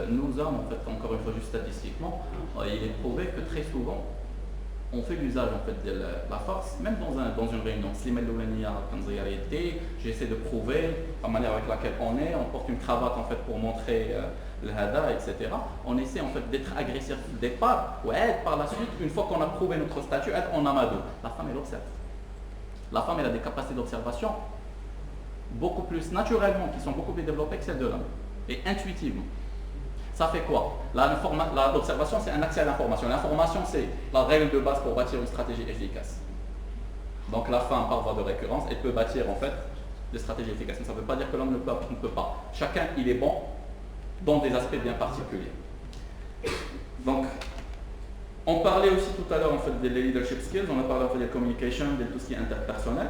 Nous hommes, en fait, encore une fois, juste statistiquement, il est prouvé que très souvent, on fait l'usage en fait de la force, même dans une réunion. J'essaie de prouver la manière avec laquelle on porte une cravate en fait pour montrer le hada, etc. On essaie en fait d'être agressif au départ, ou par la suite, une fois qu'on a prouvé notre statut, on amadou. La femme elle observe. La femme elle a des capacités d'observation beaucoup plus naturellement, qui sont beaucoup plus développées que celles de l'homme, et intuitivement. Ça fait quoi? L'observation, c'est un accès à l'information. L'information, c'est la règle de base pour bâtir une stratégie efficace. Donc la femme, par voie de récurrence, elle peut bâtir en fait des stratégies efficaces. Mais ça ne veut pas dire que l'homme ne peut pas. Chacun, il est bon dans des aspects bien particuliers. Donc, on parlait aussi tout à l'heure en fait des leadership skills, on a parlé en fait des communication, de tout ce qui est interpersonnel.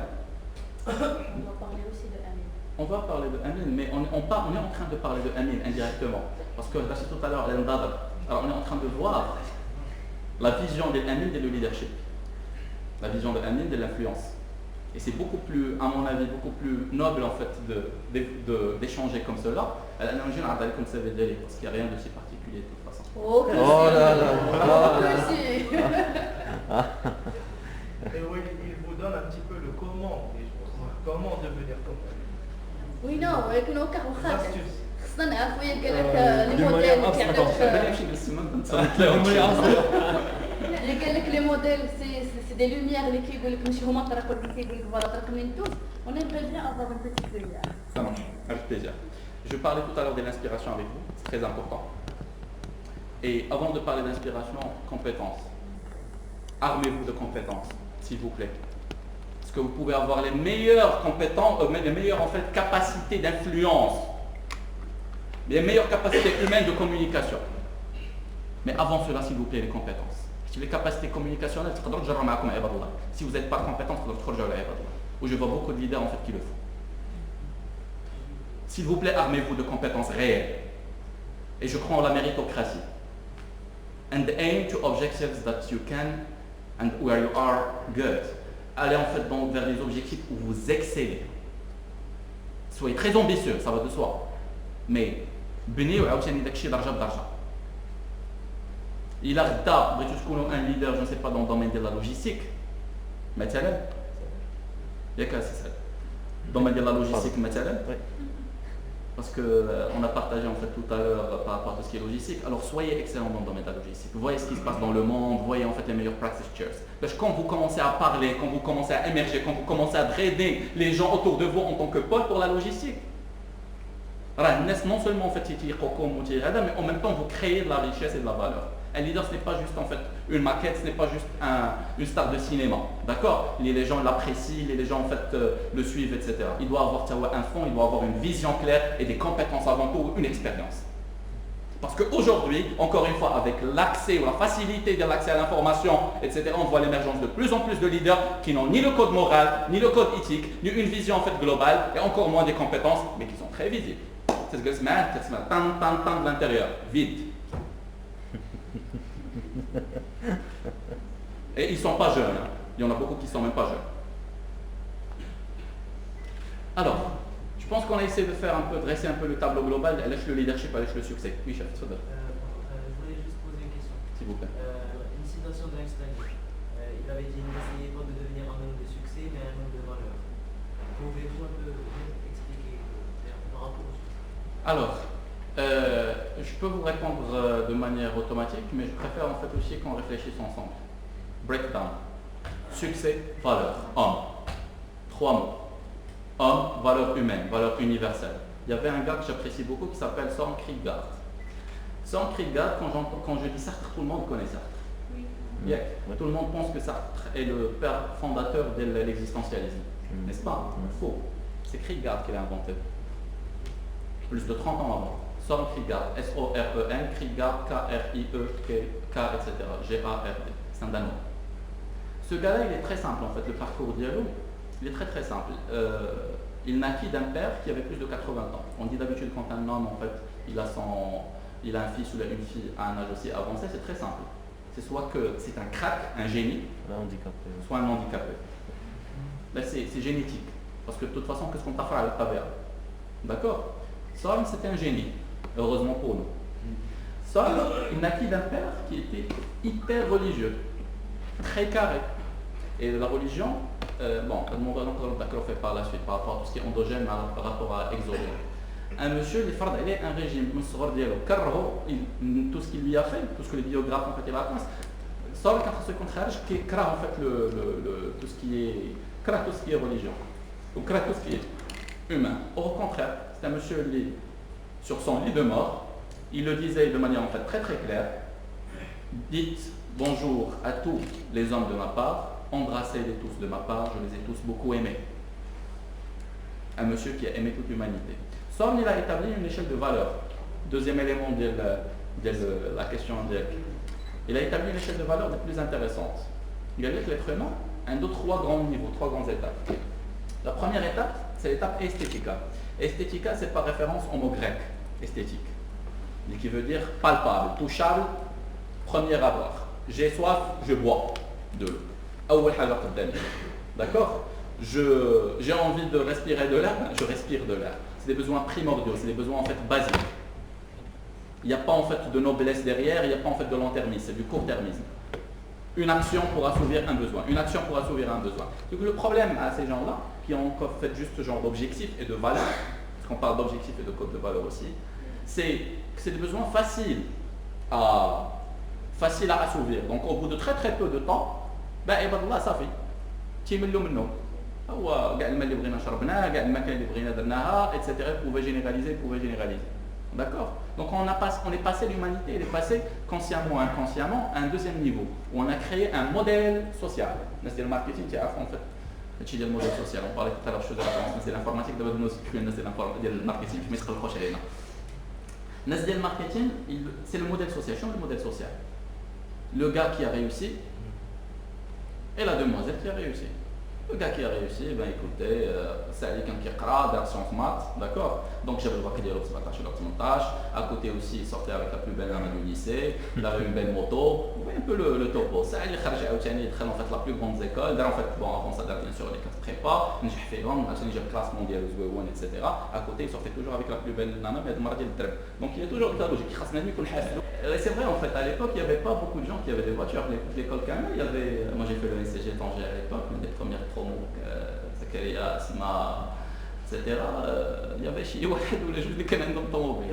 On va parler aussi de Amin. On va parler de Amin, mais on est en train de parler de Amin indirectement. Parce que là, c'est tout à l'heure, alors on est en train de voir la vision de Amin et le leadership. La vision de Amin de l'influence. Et c'est beaucoup plus, à mon avis, beaucoup plus noble en fait d'échanger comme cela. Parce qu'il n'y a rien de si particulier de toute façon. Oh là là. Et oui, il vous donne un petit peu le comment des choses. Comment devenir comme ça. Oui, non, avec nos cartes. Astuces. خصنا نعرفوا قال لك لي موديل اللي قال لك لي موديل سي دي لوميير اللي كيقول لك ماشي هما الطريق اللي كيقول لك فوالا طريق من توز on aimerait bien avoir une petite lumière. Ça marche, avec plaisir. Je parlais tout à l'heure de l'inspiration avec vous, c'est très important. Et avant de parler d'inspiration, compétences. Armez-vous de compétences, s'il vous plaît. Parce que vous pouvez avoir les meilleures compétences, les meilleures en fait capacités d'influence, les meilleures capacités humaines de communication. Mais avant cela, s'il vous plaît, les compétences. Si les capacités communicationnelles, si vous n'êtes pas compétent, où je vois beaucoup de leaders en fait qui le font. S'il vous plaît, armez-vous de compétences réelles. Et je crois en la méritocratie. And aim to objectives that you can and where you are good. Allez en fait vers les objectifs où vous excellez. Soyez très ambitieux, ça va de soi. Mais بنيو عاوتاني داكشي درجه بدرجه. إلا غدا بغيتو تكونوا un leader, je ne sais pas dans le domaine de la logistique. مثلا ياك اساسا domaine de la logistique مثلا. Parce qu'on a partagé en fait tout à l'heure par rapport à tout ce qui est logistique. Alors soyez excellents dans le domaine de la logistique. Voyez ce qui se passe dans le monde, voyez en fait les meilleurs practitioners. Parce que quand vous commencez à parler, quand vous commencez à émerger, quand vous commencez à drainer les gens autour de vous en tant que pôle pour la logistique, non seulement en fait mais en même temps vous créez de la richesse et de la valeur. Un leader, ce n'est pas juste en fait une maquette, ce n'est pas juste une star de cinéma, d'accord? Les gens l'apprécient, les gens en fait le suivent, etc. Il doit avoir un fond, il doit avoir une vision claire et des compétences avant tout, une expérience. Parce qu'aujourd'hui, encore une fois, avec l'accès ou la facilité de l'accès à l'information, etc., on voit l'émergence de plus en plus de leaders qui n'ont ni le code moral, ni le code éthique, ni une vision en fait globale, et encore moins des compétences, mais qui sont très visibles. C'est ce que c'est de l'intérieur, vide. Et ils ne sont pas jeunes. Hein. Il y en a beaucoup qui ne sont même pas jeunes. Alors, je pense qu'on a essayé de faire un peu, dresser un peu le tableau global, lâche le leadership, lâche le succès. Oui, chef, je voulais juste poser une question. S'il vous plaît. Une citation d'Einstein. Il avait dit, n'essayez pas de devenir un homme de succès, mais un homme de valeur. Pouvez-vous un peu expliquer par rapport au succès? Alors, je peux vous répondre de manière automatique, mais je préfère en fait aussi qu'on réfléchisse ensemble. Breakdown. Succès, valeur, homme. 3 mots. Homme, valeur humaine, valeur universelle. Il y avait un gars que j'apprécie beaucoup qui s'appelle Søren Kierkegaard. Søren Kierkegaard, quand je dis Sartre, tout le monde connaît Sartre. Oui. Yeah. Tout le monde pense que Sartre est le père fondateur de l'existentialisme. N'est-ce pas? Faux. C'est Kierkegaard qui l'a inventé. Plus de 30 ans avant. Søren Kierkegaard, S-O-R-E-N, Kierkegaard, K-R-I-E-K, etc. G-A-R-D. C'est un Danois. Ce gars-là, il est très simple en fait, le parcours d'Yalo. Il est très très simple. Il naquit d'un père qui avait plus de 80 ans. On dit d'habitude quand un homme, en fait, il a un fils ou une fille à un âge aussi avancé, c'est très simple. C'est soit que c'est un crack, un génie, soit un handicapé. Ben, c'est génétique. Parce que de toute façon, qu'est-ce qu'on t'a fait avec ta mère? D'accord? Søren, c'était un génie, heureusement pour nous. Søren, il naquit d'un père qui était hyper religieux, très carré. Et la religion, bon, on va fait par la suite par rapport à tout ce qui est endogène par rapport à exogène. Un monsieur, il fait un régime, tout ce qu'il lui a fait, tout ce que les biographes en fait racontent, Søren, contre ce contraire, qui craint en fait tout ce qui est religion, ou craint tout ce qui est humain. Au contraire, c'est un monsieur sur son lit de mort, il le disait de manière en fait très très claire, dites bonjour à tous les hommes de ma part, embrassez-les tous de ma part, je les ai tous beaucoup aimés. Un monsieur qui a aimé toute l'humanité. Søren, il a établi une échelle de valeurs. Deuxième élément de la question directe. Il a établi une échelle de valeurs des plus intéressantes. Il a dit que l'être humain a 3 grands niveaux, 3 grandes étapes. La première étape, c'est l'étape esthética. Esthética, c'est par référence au mot grec, esthétique, qui veut dire palpable, touchable, premier abord. J'ai soif, je bois de l'eau. D'accord? J'ai envie de respirer de l'air, je respire de l'air. C'est des besoins primordiaux, c'est des besoins en fait basiques. Il n'y a pas en fait de noblesse derrière, il n'y a pas en fait de long-termisme, c'est du court-termisme. Une action pour assouvir un besoin, une action pour assouvir un besoin. Donc le problème à ces gens-là, qui ont en fait juste ce genre d'objectifs et de valeurs, parce qu'on parle d'objectifs et de code de valeur aussi, c'est que c'est des besoins faciles à assouvir. Donc au bout de très très peu de temps, ben ibadallah ça fait. تيملوا منه هو كاع الماء اللي بغينا شربناه كاع الماكله اللي بغينا درناها etc. Pouvait généraliser. D'accord? Donc on est passé, l'humanité elle est passée consciemment, inconsciemment à un deuxième niveau où on a créé un modèle social. C'est le marketing qui a en fait c'est le modèle social. On parlait tout à l'heure de la c'est l'informatique d'abord nous c'est le marketing mais c'est proche علينا. Le marketing c'est le modèle social. Le modèle social. Le gars qui a réussi et la demoiselle qui a réussi. Le gars qui a réussi, ben écoutez, c'est quelqu'un qui a des sciences maths, d'accord? Donc j'avais le bac de 17 ou 18, à côté aussi il sortait avec la plus belle nana du lycée, il avait une belle moto, vous voyez un peu le topo. Ça, il est très en fait la plus grande école, en fait, bon avant ça bien sûr les classes prépa, j'ai fait classe mondiale, etc. À côté il sortait toujours avec la plus belle nana, mais donc il est toujours dans la logique. C'est vrai en fait, à l'époque il n'y avait pas beaucoup de gens qui avaient des voitures. L'école Kamel, il y avait, moi j'ai fait le SCG Tanger à l'époque, une des premières promos, Zakaria, Asma, etc. Il y avait chez واحد ولا جوج اللي كان عندهم طوموبيل.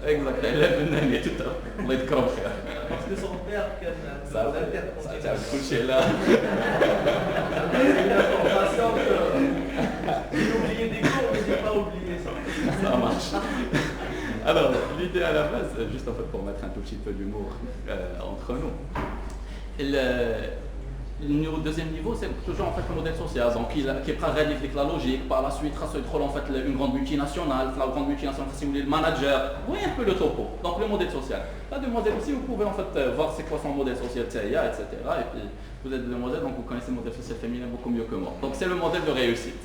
Exact, علال بناني tout à fait. الله يذكرهم خير. Parce que son père كان ça تعرف كل شيء là. C'est l'information que j'ai oublié des cours mais j'ai pas oublié ça. Ça marche. Alors, l'idée à la base, juste en fait pour mettre un tout petit peu d'humour entre nous, Le deuxième niveau, c'est toujours en fait le modèle social. Donc, qui est prêt à réaliser la logique. Par la suite, il se en fait une grande multinationale. La grande multinationale, si vous voulez, le manager. Vous voyez un peu le topo. Donc, le modèle social. La demoiselle aussi, vous pouvez en fait voir c'est quoi son modèle social, etc. Et puis, vous êtes demoiselle, donc vous connaissez le modèle social féminin beaucoup mieux que moi. Donc, c'est le modèle de réussite.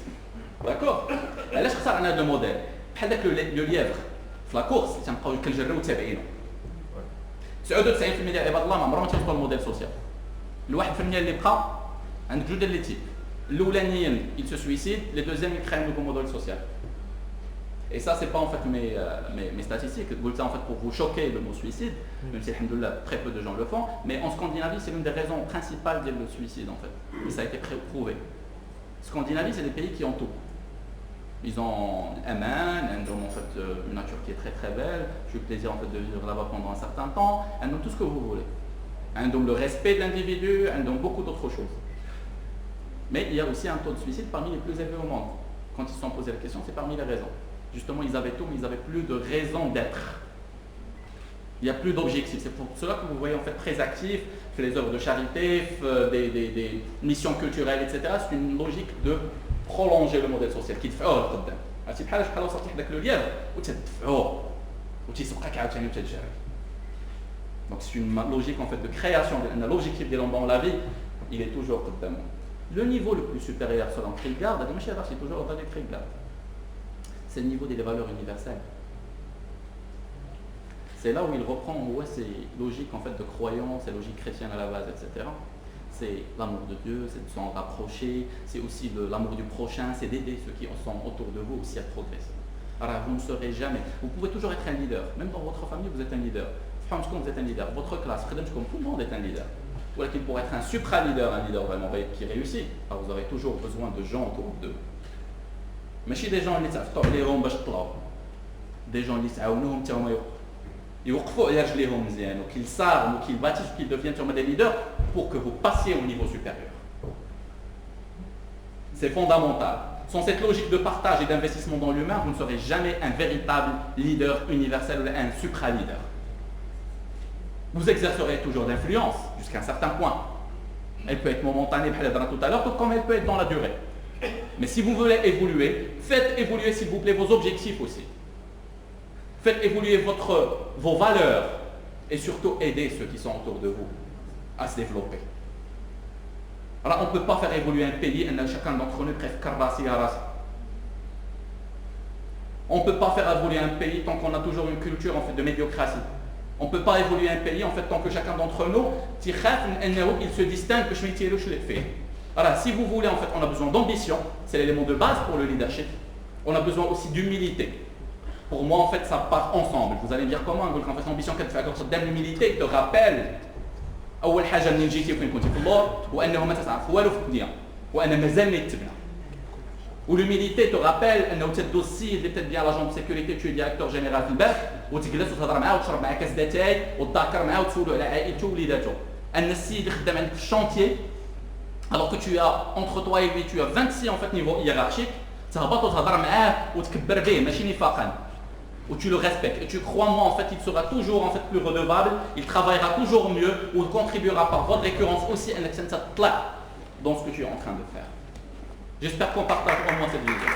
D'accord? Là, je ça, on a deux modèles. Le lièvre, la course, c'est un produit que je vais c'est 92% ديال عباد الله ما عمرهم ما توصلوا للموديل سوسيال. الواحد في المية اللي بقى عندك جوج ديال لي تيب. الاولانيين ils se suicident, les deuxièmes ils créent un nouveau modèle social. Et ça c'est pas en fait mes statistiques. Je vous le dis en fait pour vous choquer le mot suicide, même si alhamdoulilah très peu de gens le font, mais en Scandinavie c'est l'une des raisons principales du suicide en fait. Et ça a été prouvé. Scandinavie c'est des pays qui ont tout. Ils ont un ont en fait une nature qui est très très belle. J'ai eu le plaisir en fait de vivre là-bas pendant un certain temps. Ils ont tout ce que vous voulez. Ils ont le respect de l'individu, ils ont beaucoup d'autres choses. Mais il y a aussi un taux de suicide parmi les plus élevés au monde. Quand ils se sont posés la question, c'est parmi les raisons. Justement, ils avaient tout, mais ils n'avaient plus de raison d'être. Il n'y a plus d'objectifs. C'est pour cela que vous voyez en fait très actifs, fait les œuvres de charité, des missions culturelles, etc. C'est une logique de prolonger le modèle social qui te fait قدام. عرفتي بحال وصلتي حداك لو ليفر وتدفعوه وتيسبقك عاوتاني وتتجري. Donc c'est une logique en fait de création. L'objectif de l'homme dans la vie, il est toujours قدام. Le niveau le plus supérieur selon Kierkegaard, c'est toujours au-delà de Kierkegaard. C'est le niveau des valeurs universelles. C'est là où il reprend ces logiques en fait de croyance, ces logiques chrétiennes à la base, etc. C'est l'amour de Dieu, c'est de s'en rapprocher, c'est aussi l'amour du prochain, c'est d'aider ceux qui sont autour de vous aussi à progresser. Alors vous ne serez jamais, vous pouvez toujours être un leader, même dans votre famille vous êtes un leader, vous êtes un leader, votre classe, tout le monde est un leader. Pour être un supra-leader, un leader vraiment qui réussit, alors vous aurez toujours besoin de gens autour d'eux. Mais si des gens qui qu'ils s'arment ou qu'ils bâtissent ou qu'ils deviennent des leaders pour que vous passiez au niveau supérieur. C'est fondamental. Sans cette logique de partage et d'investissement dans l'humain, vous ne serez jamais un véritable leader universel ou un supra-leader. Vous exercerez toujours d'influence jusqu'à un certain point. Elle peut être momentanée, tout à l'heure, comme elle peut être dans la durée. Mais si vous voulez évoluer, faites évoluer s'il vous plaît vos objectifs aussi. Faites évoluer vos valeurs et surtout aider ceux qui sont autour de vous à se développer. Alors on ne peut pas faire évoluer un pays, chacun d'entre nous presque karbasi à rasi. On ne peut pas faire évoluer un pays tant qu'on a toujours une culture en fait de médiocratie. On ne peut pas évoluer un pays en fait tant que chacun d'entre nous il se distingue que je l'ai fait. Alors si vous voulez en fait on a besoin d'ambition, c'est l'élément de base pour le leadership. On a besoin aussi d'humilité. Pour moi, en fait, ça part ensemble. Vous allez me dire comment? En fait, l'ambition qu'elle fait avec l'humilité te rappelle أول حاجة منين جيتي وفين كنتي في اللور وأنه ما تعرف والو في الدنيا وأنا مازال ما يتبنى. Ou l'humilité te rappelle أنه تدوز السيد اللي بتدي على جون سيكوريتي tu es directeur général في البنك وتجلس وتهضر معاه وتشرب معاه كاس داتاي وتذاكر معاه وتسولو على عائلته ووليداته. أن السيد يخدم عندك في الشانتيي alors que tu as entre toi et lui tu as 26 en fait niveau hiérarchique تهبط وتهضر معاه وتكبر به ماشي نفاقا. Où tu le respectes et tu crois moi en fait il sera toujours en fait plus redevable, il travaillera toujours mieux ou il contribuera par votre récurrence aussi à dans ce que tu es en train de faire. J'espère qu'on partage au moins cette vision.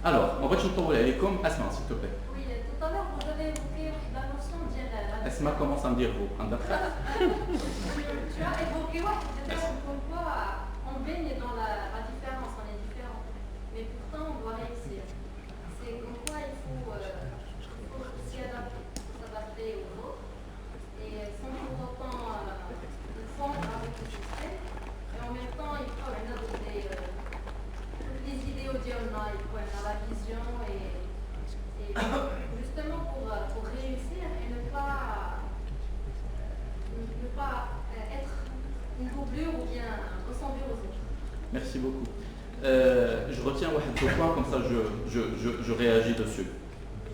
Alors, on va te demander comme Asma s'il te plaît. Oui, tout à l'heure vous avez évoqué la notion de Asma commence à me dire vous. Tu as évoqué comme quoi on baigne dans la différence, on est différent. Mais pourtant, on doit réussir. C'est comme quoi il faut s'y adapter, s'adapter aux autres, et sans pour autant fondre avec le système. Et en même temps, il faut adopter toutes les idéaux d'Yonna, il faut avoir la vision, et justement pour réussir et ne pas être une doublure ou bien ressembler aux autres. Merci beaucoup. Je retiens deux points, comme ça je réagis dessus.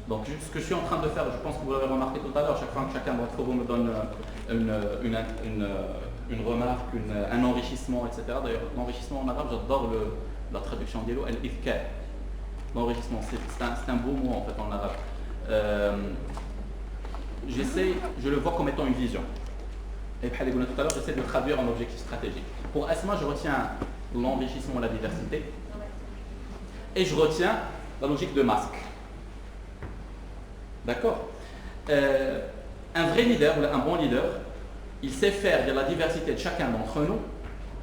Donc ce que je suis en train de faire, je pense que vous l'avez remarqué tout à l'heure, chaque fois que chacun d'entre vous me donne une remarque, un enrichissement, etc. D'ailleurs, l'enrichissement en arabe, j'adore la traduction d'Elo, al-ifkar. L'enrichissement, c'est un beau mot en fait en arabe. je le vois comme étant une vision. Et puis, tout à l'heure, j'essaie de le traduire en objectif stratégique. Pour Asma, je retiens l'enrichissement et la diversité. Et je retiens la logique de masque. D'accord. Un vrai leader, ou un bon leader, il sait faire de la diversité de chacun d'entre nous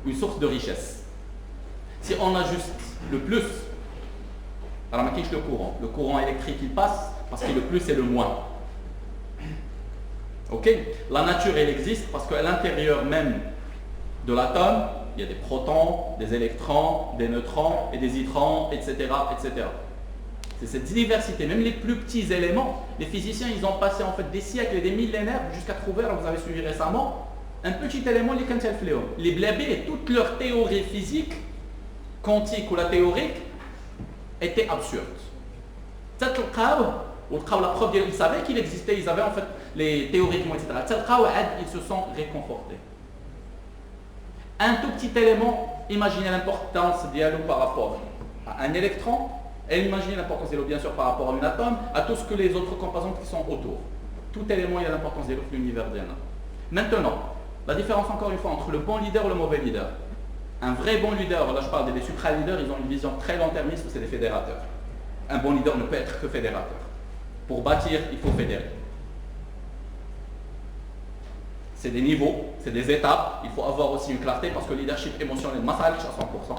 une source de richesse. Si on ajuste le plus, alors on affiche le courant électrique il passe parce que le plus et le moins. Ok. La nature elle existe parce qu'à l'intérieur même de l'atome, il y a des protons, des électrons, des neutrons et des hydrons, etc., etc. C'est cette diversité, même les plus petits éléments, les physiciens ils ont passé en fait des siècles et des millénaires jusqu'à trouver, alors vous avez suivi récemment, un petit élément, les Kantelfléo. Les blabés, toute leur théorie physique, quantique ou la théorique, était absurde. La preuve, ils savaient qu'il existait, ils avaient en fait les théories, etc. Ils se sont réconfortés. Un tout petit élément, imaginez l'importance d'Yalo par rapport à un électron, et imaginez l'importance d'Yalo bien sûr par rapport à un atome, à tout ce que les autres composantes qui sont autour. Tout élément, il y a l'importance d'Yalo pour l'univers d'Yana. Maintenant, la différence encore une fois entre le bon leader et le mauvais leader. Un vrai bon leader, là je parle des supra-leaders, ils ont une vision très long-termiste, c'est des fédérateurs. Un bon leader ne peut être que fédérateur. Pour bâtir, il faut fédérer. C'est des niveaux, c'est des étapes, il faut avoir aussi une clarté parce que le leadership émotionnel, à 100%.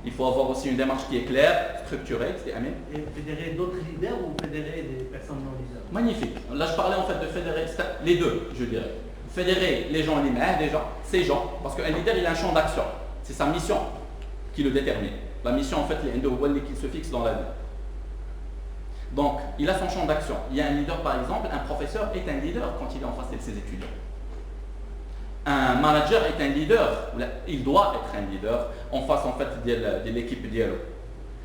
Il faut avoir aussi une démarche qui est claire, structurée, c'est Amin. Et fédérer d'autres leaders ou fédérer des personnes non leaders? Magnifique. Là je parlais en fait de fédérer les deux, je dirais. Fédérer les gens ces gens, parce qu'un leader il a un champ d'action. C'est sa mission qui le détermine. La mission en fait, qu'il se fixe dans la vie. Donc, il a son champ d'action. Il y a un leader par exemple, un professeur est un leader quand il est en face de ses étudiants. Un manager est un leader, il doit être un leader en face en fait de l'équipe Diallo.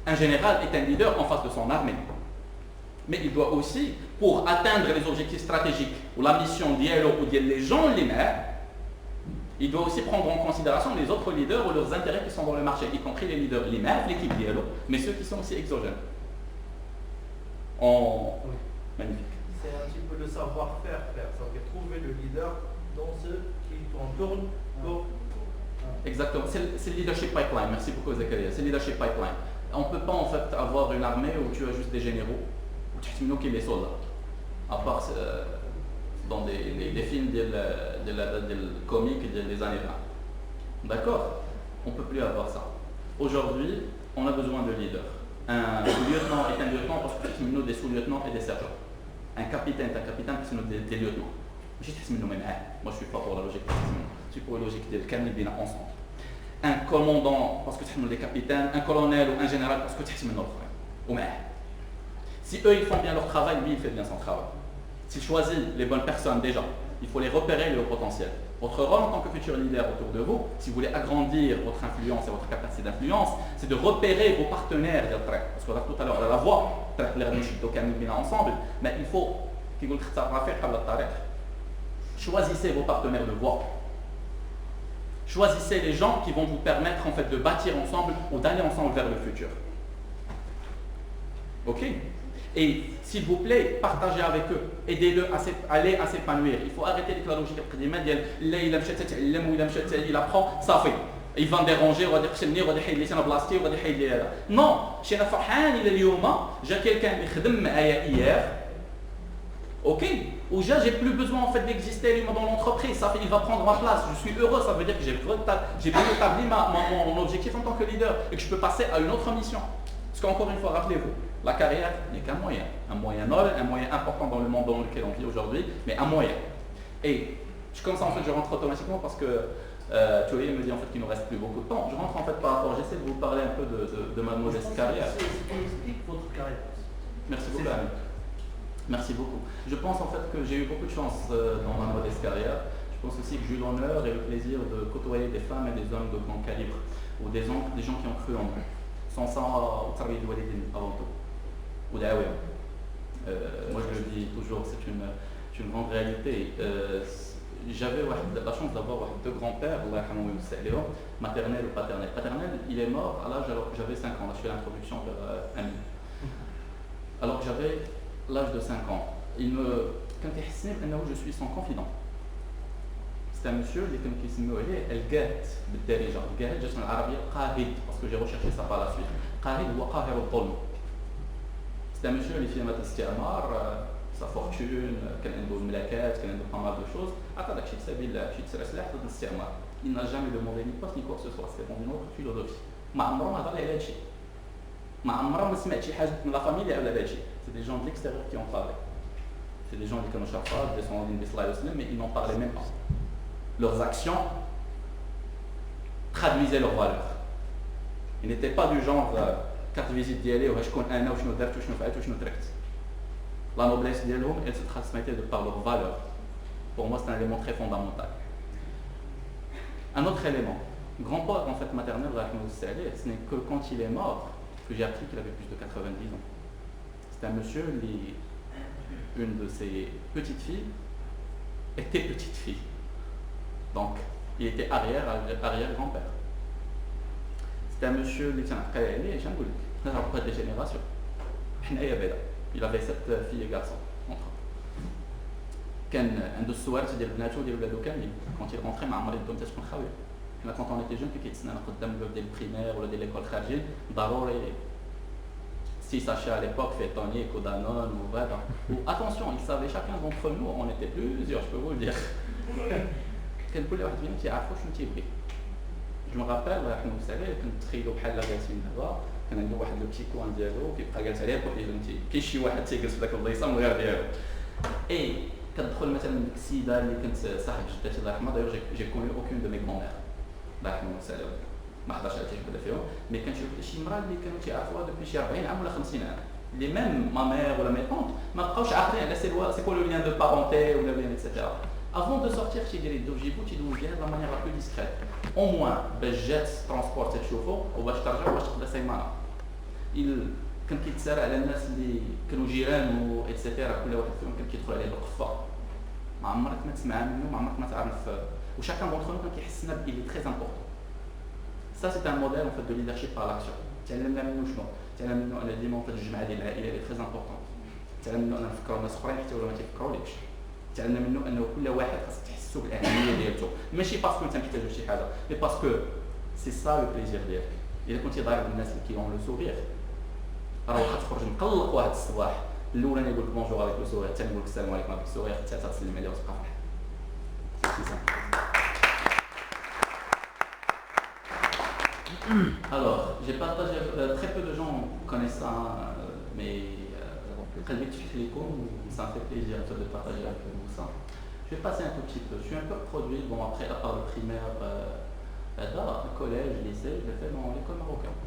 Un général est un leader en face de son armée. Mais il doit aussi, pour atteindre les objectifs stratégiques ou la mission Diallo ou les gens linéaires, il doit aussi prendre en considération les autres leaders ou leurs intérêts qui sont dans le marché, y compris les leaders linéaires, l'équipe Diallo, mais ceux qui sont aussi exogènes. Oui. Magnifique. C'est un petit peu le savoir-faire, c'est-à-dire trouver le leader dans ceux qui tournent pour... Exactement, c'est le leadership pipeline, merci beaucoup Zakaria, c'est le leadership pipeline. On ne peut pas en fait avoir une armée où tu as juste des généraux, où tu as qui les soldats, à part dans des films des comiques des années 20. D'accord? On ne peut plus avoir ça. Aujourd'hui, on a besoin de leaders. Un lieutenant est un lieutenant parce que nous des sous-lieutenants et des sergents. Un capitaine est un capitaine parce que nous des lieutenants. Moi je suis pas pour la logique, je suis pour la logique de Kamil Bina ensemble. Un commandant parce que nous des capitaines, un colonel ou un général parce que nous notre frère. Si eux ils font bien leur travail, lui il fait bien son travail. S'il choisit les bonnes personnes déjà, il faut les repérer le potentiel. Votre rôle en tant que futur leader autour de vous, si vous voulez agrandir votre influence et votre capacité d'influence, c'est de repérer vos partenaires. Parce que là, tout à l'heure, la voix, ensemble, mais il faut choisissez vos partenaires de voix. Choisissez les gens qui vont vous permettre en fait de bâtir ensemble ou d'aller ensemble vers le futur. Ok? Et s'il vous plaît, partagez avec eux, aidez-le à aller à s'épanouir. Il faut arrêter avec la logique il apprend, ça fait. Il va me déranger, non, chez la Farhan, j'ai quelqu'un qui fait hier, ok, ou j'ai plus besoin en fait d'exister dans l'entreprise, ça fait, il va prendre ma place, je suis heureux, ça veut dire que j'ai bien établi mon objectif en tant que leader et que je peux passer à une autre mission. Parce qu'encore une fois, rappelez-vous, la carrière n'est qu'un moyen noble, un moyen important dans le monde dans lequel on vit aujourd'hui, mais un moyen. Et comme ça en fait je rentre automatiquement parce que Thierry me dit en fait qu'il ne nous reste plus beaucoup de temps. Je rentre en fait par rapport, j'essaie de vous parler un peu de ma modeste carrière. C'est ce qui explique votre carrière. Merci beaucoup Ami. Merci beaucoup. Je pense en fait que j'ai eu beaucoup de chance dans ma modeste carrière. Je pense aussi que j'ai eu l'honneur et le plaisir de côtoyer des femmes et des hommes de grand calibre, ou des gens qui ont cru en moi. Sans ça, avant tout. Ou moi je le dis toujours, c'est une grande réalité. J'avais la chance d'avoir deux grands-pères, maternel ou paternel. Paternel, il est mort à l'âge alors que j'avais 5 ans. Là, je fais l'introduction vers Ami. Alors que j'avais l'âge de 5 ans. كان كيحسني بانه جو سوي سون كونفيدون. سي ان مسيو اللي كان كيسميوه عليه القاهد بالدارجه. القاهد جات من العربيه قاهد باسكو جي ريشيرشي سا با لا سويت. قاهد هو قاهر الظلم. سي ان مسيو اللي في مات الاستعمار sa fortune, كان عنده الملاكات, كان عنده pas mal de choses. عطى داكشي تسابي شي تسرع سلاح ضد الاستعمار. Il n'a jamais demandé ni poste ni quoi que ce soit. C'était dans une autre philosophie. ما عمره ما هضر على هادشي. ما عمره ما سمعت شي حاجه من لا فاميلي على هادشي. C'est des gens de l'extérieur qui ont parlé. C'est des gens اللي كانوا شرفات, des gens اللي صلاح وسلم, mais ils n'en parlaient même pas. Leurs actions traduisaient leurs valeurs. Ils n'étaient pas du genre carte visite ديالي وشكون انا وشنو درت وشنو فعلت وشنو تركت. La noblesse d'Elhom, elle se transmettait de par leurs valeurs. Pour moi, c'est un élément très fondamental. Un autre élément, grand-père en fait maternel, ce n'est que quand il est mort que j'ai appris qu'il avait plus de 90 ans. C'est un monsieur, une de ses petites filles était petite fille. Donc, il était arrière-grand-père. C'est un monsieur qui n'a pas de génération. Il avait 7 filles et garçons entre eux. كان عنده السوارت ديال بناته وديال ولادو كاملين. كونت يرونطري مع عمري الدوم تتكون خاويه. حنا كونت اون ايتي جون كيتسنانا قدام الباب ديال البريمير ولا ديال ليكول خارجين ضروري 6 sachets à l'époque fait tonic ou danone ou voilà. Attention, ils savaient chacun d'entre nous, on était plusieurs, je peux vous le dire. كان كل واحد فينا تيعرفو شنو تيبغي. جو me rappelle حنا مسالي كنت تخيلوا بحال جالسين دابا كان عنده واحد لو بتي كوان ديالو كيبقى جالس عليه بوحدو فهمتي كاين شي واحد تيجلس في ذاك البلايصه من غير ديالو اي كتدخل مثلا ديك السيده اللي كنت صاحب جدتي الله يرحمها دايوغ جي كوني اوكين دو مي كونمير الله يرحمهم ويسالهم ما حضرش على تجربه فيهم مي كان شي مراه اللي كانوا تيعرفوها دوبي شي 40 عام ولا 50 عام اللي ميم ما مير ولا مي طونط ما بقاوش عارفين على سي كوا لو لين دو بارونتي ولا لين اكسيتيرا. Avant de sortir chez les Dojibou, tu dois gérer de la manière la plus discrète. Au moins, le jet transport cette chauffeur, ou باش ترجع واش تقضي سيمانه. كان كيتسارع على الناس اللي كانوا جيران و ايتترا كل واحد فيهم كان كيدخل عليه بالقفه. ما عمرك ما تسمع منه, ما عمرك ما تعرف وشاكان دونتر نو كان كيحسنا بإلي تري امبورطون. Ça c'est un modèle en fait de leadership par l'action. تعلمنا منه شنو؟ تعلمنا منه ان ديما الجماعه ديال العائله اللي تري امبورطون. تعلمنا منه ان نفكروا الناس اخرين حتى ولا ما تيفكروش. تعلمنا منه انه كل واحد خاص تحسوا بالاهميه ديالته ماشي باسكو انت محتاج شي حاجه مي باسكو سي سا لو بليزير ديالك. اذا كنتي ضارب الناس اللي كيون لو سورير راه واخا تخرج مقلق واحد الصباح الاولاني يقول لك بونجور عليك لو سورير الثاني يقول لك السلام عليكم عليك السورير الثالث تسلم عليه وتبقى فرحان. Alors, j'ai partagé, très peu de gens connaissent ça, mais ça me fait plaisir de partager avec vous ça. Je vais passer un tout petit peu. Je suis un peu produit, bon après à part le primaire, le collège, le lycée, je l'ai fait dans l'école marocaine.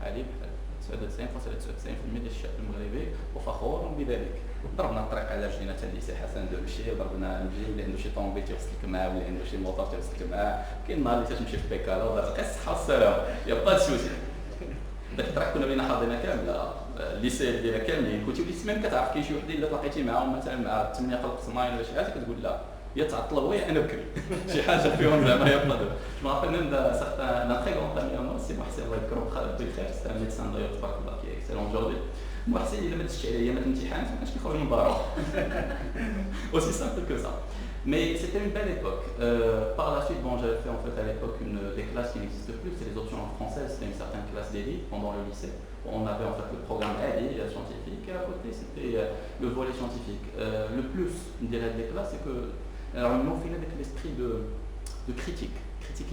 حالي بحال 99.99% ديال الشعب المغربي وفخور بذلك. ضربنا الطريق على رجلينا حتى الليسي حسن دولشي, ضربنا نجي اللي عنده شي طوموبيل تيغسلك معاه واللي عنده شي موطور تيغسلك معاه. كاين نهار اللي تمشي في بيكالا ودار الصحه والسلام يا با سوسي. داك الطريق كنا بينا حاضرين كامله الليسي ديالها كاملين كنتي وليتي ميم كتعرف كاين شي وحدين اللي تلاقيتي معاهم مثلا مع 8 قلب صماين ولا شي حاجه كتقول لا يا تعطل هو يا انا بكري شي حاجه فيهم زعما يا بلاد. جو مابيل ميم ان تري غون امي مو سي محسن الله يذكره خالد بخير سي ان ميدسان دايوغ تبارك الله فيه اكسلون جوردي. محسن الا ما دزتش عليا ما الامتحان ما كانش كيخرج من الدار aussi simple que ça. Mais c'était une belle époque. Par la suite, bon, j'avais fait en fait à l'époque des classes qui n'existent plus, c'est les options françaises, c'était une certaine classe d'élite pendant le lycée. On avait en fait le programme Ali, scientifique, et à côté c'était le volet scientifique. Le plus des classes, c'est que alors nous on finit avec l'esprit de critique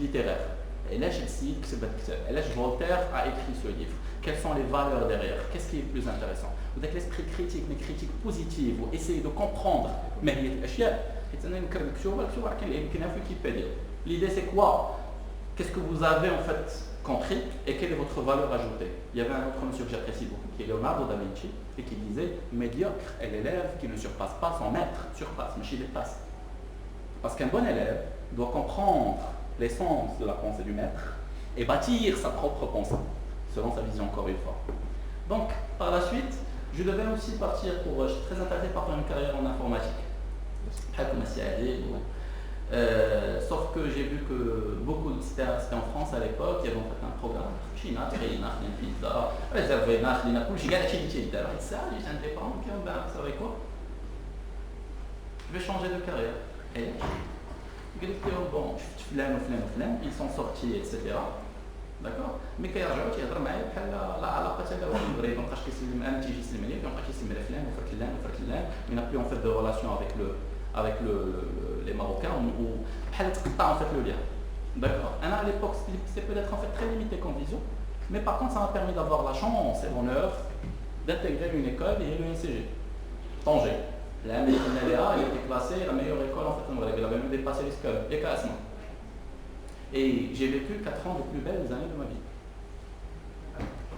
littéraire. Et là, Voltaire a écrit ce livre. Quelles sont les valeurs derrière? Qu'est-ce qui est le plus intéressant? Vous avez l'esprit critique, mais critique positive, vous essayez de comprendre. Mais l'idée c'est quoi? Qu'est-ce que vous avez en fait compris et quelle est votre valeur ajoutée? Il y avait un autre monsieur que j'apprécie beaucoup, qui est Leonardo da Vinci, et qui disait médiocre est l'élève qui ne surpasse pas son maître, surpasse, mais il dépasse. Parce qu'un bon élève doit comprendre l'essence de la pensée du maître et bâtir sa propre pensée, selon sa vision encore une fois. Donc, par la suite, je devais aussi partir pour... Je suis très intéressé par faire une carrière en informatique. Sauf que j'ai vu que beaucoup, c'était en France à l'époque, il y avait en fait un programme, China, Trina, Pizza, réservé, Nachlina, Kouchi, Galachi, Tchita. Alors, ça, j'ai un des parents qui ont dit, vous savez quoi? je vais changer de carrière. Et bon, ils sont sortis, etc. D'accord. Mais quand je يهضر معايا بحال لا علاقه حتى له بالمغرب، ما بقاش كيسلم انا تيجي يسلم عليا ما بقاش يسلم على فلان وفرت لان وفرت لان. Il n'a plus en fait de relation avec les Marocains ou بحال تقطع en fait le lien. D'accord. À l'époque c'est peut-être en fait très limité comme vision, mais par contre ça m'a permis d'avoir la chance et l'honneur d'intégrer une école et l'UNCG Tanger. L'année il était classé la meilleure école en fait au Maghreb, il avait même dépassé les scores, les classements. Et j'ai vécu 4 ans de plus belles années de ma vie.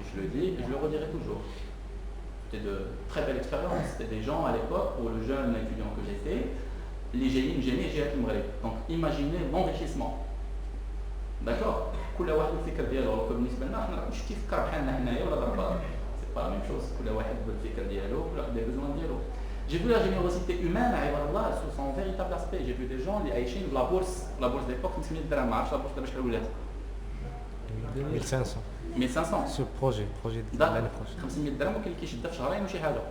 Je le dis et je le redirai toujours. C'était de très belles expériences. C'était des gens à l'époque, pour le jeune étudiant que j'étais, les génies, j'ai été Maghreb. Donc imaginez l'enrichissement. D'accord. كل واحد الفكر ديالو بالنسبه لنا حنا ماشي كيفكر بحالنا حنايا ولا ضربه. C'est pas la même chose. كل واحد بالفكر ديالو ولا des besoins ديالو. J'ai vu la générosité humaine à Ibadallah sous son véritable aspect. J'ai vu des gens, les Haïtiens, la bourse d'époque, 5 000 dirhams, la bourse de Bachar Oulet. 1500. 1500. Ce projet de l'année prochaine. 5 000 dirhams وكاين اللي كيشدها في شهرين وشي حاجه.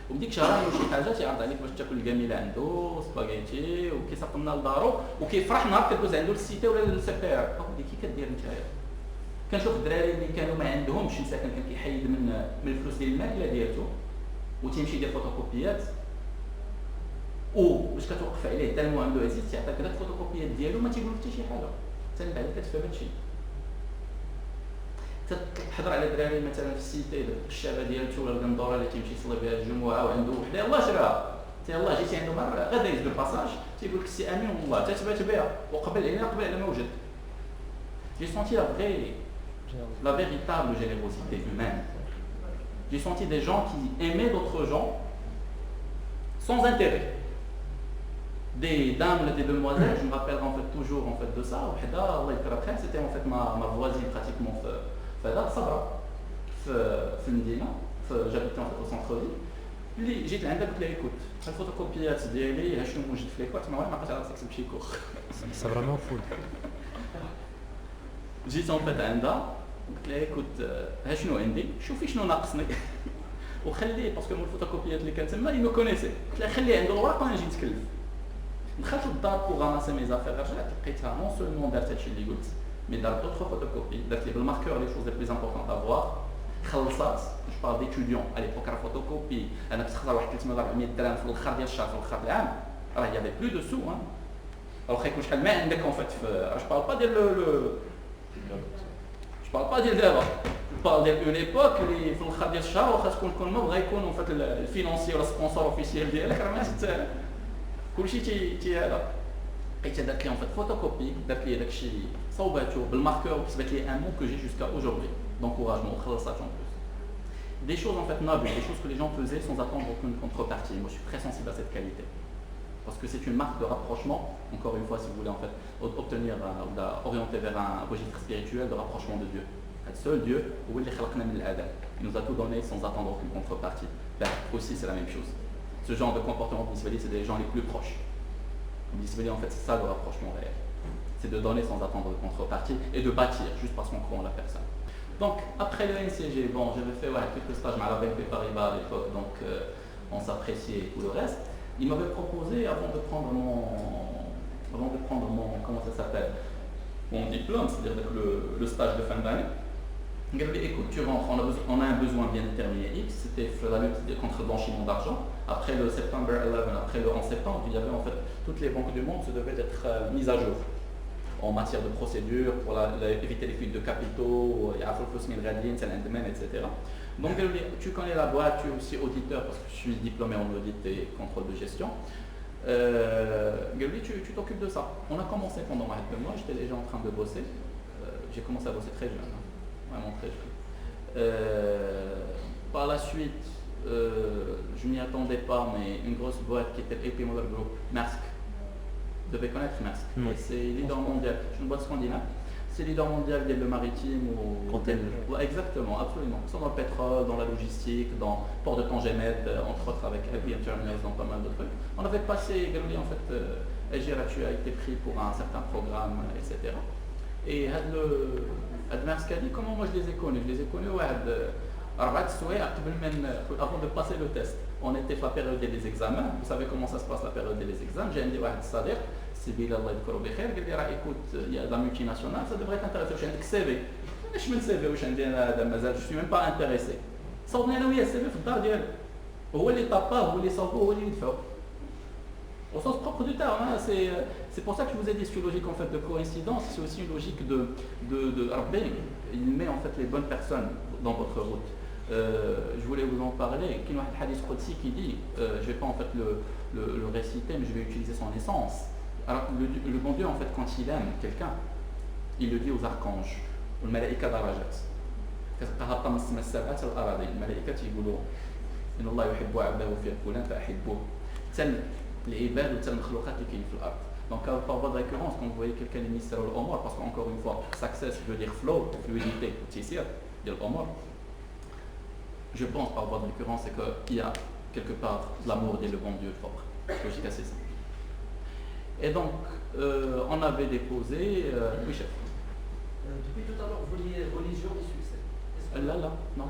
وبديك شهرين وشي حاجه تيعرض عليك باش تاكل الجميله عنده سباغيتي وكيساق لنا لدارو وكيفرح نهار كدوز عنده للسيتي ولا للسبير. ودي كي كدير نتايا. كنشوف الدراري اللي كانوا ما عندهمش مساكن كان كيحيد من الفلوس ديال الماكله ديالته وتمشي يدير فوتوكوبيات باش كتوقف عليه حتى المهم عنده عزيز تيعطيك داك الفوتوكوبيات ديالو ما تيقول حتى شي حاجه حتى من بعد كتفهم هادشي. تحضر على دراري مثلا في السيتي الشابه ديالته ولا القندوره اللي تيمشي يصلي بها الجمعه وعنده وحده يلاه شراها حتى يلاه جيتي عنده مره غدا يزيد الباساج تيقول لك السي امين والله تتبات بها وقبل على ما وجد. J'ai senti la véritable générosité humaine. J'ai senti des gens qui aimaient d'autres gens sans intérêt. Des dames, des demoiselles, je me rappelle en fait toujours en fait de ça. C'était en fait ma voisine pratiquement Sabra, j'habitais en fait au centre-ville. جيت لعندها قلت لها écoute الفوتوكوبيات ديالي شنو موجود في ليكوات ما بقيتش عارف تكتب شي كور. C'est vraiment fou. جيت en fait عندها قلت لها écoute ها شنو عندي شوفي شنو ناقصني وخليه باسكو الفوتوكوبيات اللي كانت تما يمو كونيسي قلت لها خليه عنده الورق وانا نجي نتكلف. دخلت للدار بوغ راماسي مي زافير رجعت لقيتها نون سولمون دارت هادشي اللي قلت مي دارت دوطخ فوتوكوبي دارت لي بالماركور لي شوز لي بليز امبورطونت افوار خلصات جو بار ديتوديون على ليبوك راه فوتوكوبي انا كنت خسر واحد 300 400 درهم في الاخر ديال الشهر في الاخر العام راه يافي بلو دو سو واخا يكون شحال ما عندك اون فيت جو بار با ديال Je parle pas d'Ildeva, je parle d'une époque اللي في الخا ديال الشهر واخا تكون ما بغا يكون في الفينونسي ولا سبونسور اوفيسيال ديالك راه ما تتسال كلشي تي هذا لقيتها دارت لي en fait فوتوكوبي دارت لي داكشي صوباتو بالماركور وكتبت لي ان مو que j'ai jusqu'à aujourd'hui d'encouragement وخلصات en plus des choses en fait nobles, des choses que les gens faisaient sans attendre aucune contrepartie. Moi je suis très sensible à cette qualité parce que c'est une marque de rapprochement, encore une fois si vous voulez en fait obtenir ou orienter vers un registre spirituel de rapprochement de Dieu. Le seul Dieu, il nous a tout donné sans attendre aucune contrepartie. Ben, aussi c'est la même chose. Ce genre de comportement c'est des gens les plus proches. En fait c'est ça le rapprochement réel. C'est de donner sans attendre de contrepartie et de bâtir juste parce qu'on croit en la personne. Donc après le NCG, bon j'avais fait quelques stages à la BNP Paribas à l'époque, donc on s'appréciait et tout le reste. Il m'avait proposé avant de prendre mon comment ça s'appelle, mon diplôme, c'est-à-dire le stage de fin d'année. Il m'a dit écoute, tu rentres, on a un besoin bien déterminé X, c'était la lutte contre le blanchiment d'argent. Après le September 11, après le 11 septembre, il y avait en fait toutes les banques du monde se devaient être mises à jour en matière de procédure pour éviter les fuites de capitaux, etc. Donc tu connais la boîte, tu es aussi auditeur parce que je suis diplômé en audit et contrôle de gestion. Tu t'occupes de ça. On a commencé pendant un mois, j'étais déjà en train de bosser. J'ai commencé à bosser très jeune, vraiment très jeune. Par la suite, je m'y attendais pas, mais une grosse boîte qui était AP Moller Group, Maersk. Vous devez connaître Maersk. Oui. C'est leader mondial. C'est une boîte scandinave. C'est leader mondial de maritime ou exactement, absolument. Ils sont dans le pétrole, dans la logistique, dans le port de Tangemet, entre autres avec APM Terminals, dans pas mal de trucs. On avait passé, en fait, tu as été pris pour un certain programme, etc. Et Maersk a dit comment moi je les ai connus. Je les ai connus avant de passer le test. on était sur la période des examens. Vous savez comment ça se passe la période des examens. J'ai un Sadir, c'est Bilal Allah yadhkuru bi khair, il dit écoute, il y a de la multinationale, ça devrait t'intéresser. J'ai un CV. Je me CV, je suis même pas intéressé. صوبنا انا وياه السبب في الدار ديالو هو اللي طاباه هو اللي صوبه هو اللي يدفعو au sens propre du terme, hein. C'est pour ça que je vous ai dit c'est une logique en fait de coïncidence, c'est aussi une logique de Rabbi, il met en fait les bonnes personnes dans votre route. Je voulais vous en parler, il y a un hadith Qudsi qui dit, je ne vais pas en fait le réciter mais je vais utiliser son essence. Alors le bon Dieu en fait quand il aime quelqu'un, il le dit aux archanges, aux malaïka darajat. كتهطم السماء السبعة الأراضي الملائكة يقولوا إن الله يحب عبده في فلان فأحبوه تل العباد وتل المخلوقات اللي كاين في الأرض. Donc par voie de récurrence, quand vous voyez quelqu'un qui ministère au Omar, parce qu'encore une fois, success veut dire flow, fluidité, tissir, dire Omar. Je pense par voie de récurrence c'est qu'il y a quelque part l'amour et le bon Dieu fort. Logique assez simple. Et donc on avait déposé, oui chef. Depuis tout à l'heure, vous vouliez religion et succès. Là, non.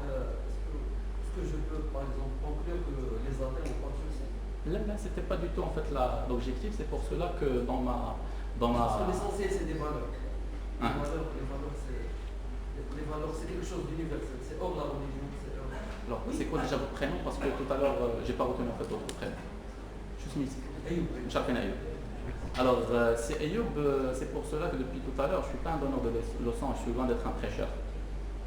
Est-ce que je peux, par exemple, conclure que les athées n'ont pas de succès? Là, c'était pas du tout en fait l'objectif. C'est pour cela que dans ma. Parce que l'essentiel, c'est des valeurs. Les valeurs, c'est quelque chose d'universel. C'est hors de la religion. Alors, c'est quoi déjà votre prénom? Parce que tout à l'heure, j'ai pas retenu en fait votre prénom. Je suis Misk. Ayoub. Ayoub. Alors, c'est Ayoub, c'est pour cela que depuis tout à l'heure, je ne suis pas un donneur de leçons, je suis loin d'être un prêcheur.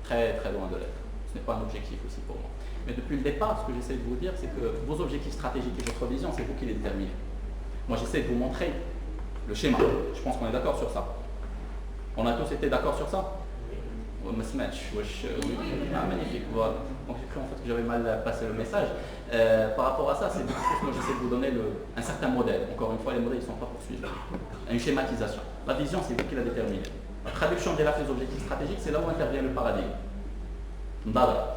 Très très loin de l'être. Ce n'est pas un objectif aussi pour moi. Mais depuis le départ, ce que j'essaie de vous dire, c'est que vos objectifs stratégiques et votre vision, c'est vous qui les déterminez. Moi, j'essaie de vous montrer le schéma. Je pense qu'on est d'accord sur ça. On a tous été d'accord sur ça? Magnifique, voilà. Donc j'ai cru en fait que j'avais mal passé le message. Par rapport à ça, c'est moi j'essaie de vous donner un certain modèle. Encore une fois, les modèles ne sont pas poursuivis. Une schématisation. La vision, c'est vous qui la déterminez. La traduction des objectifs stratégiques, c'est là où intervient le paradigme. Ndadar.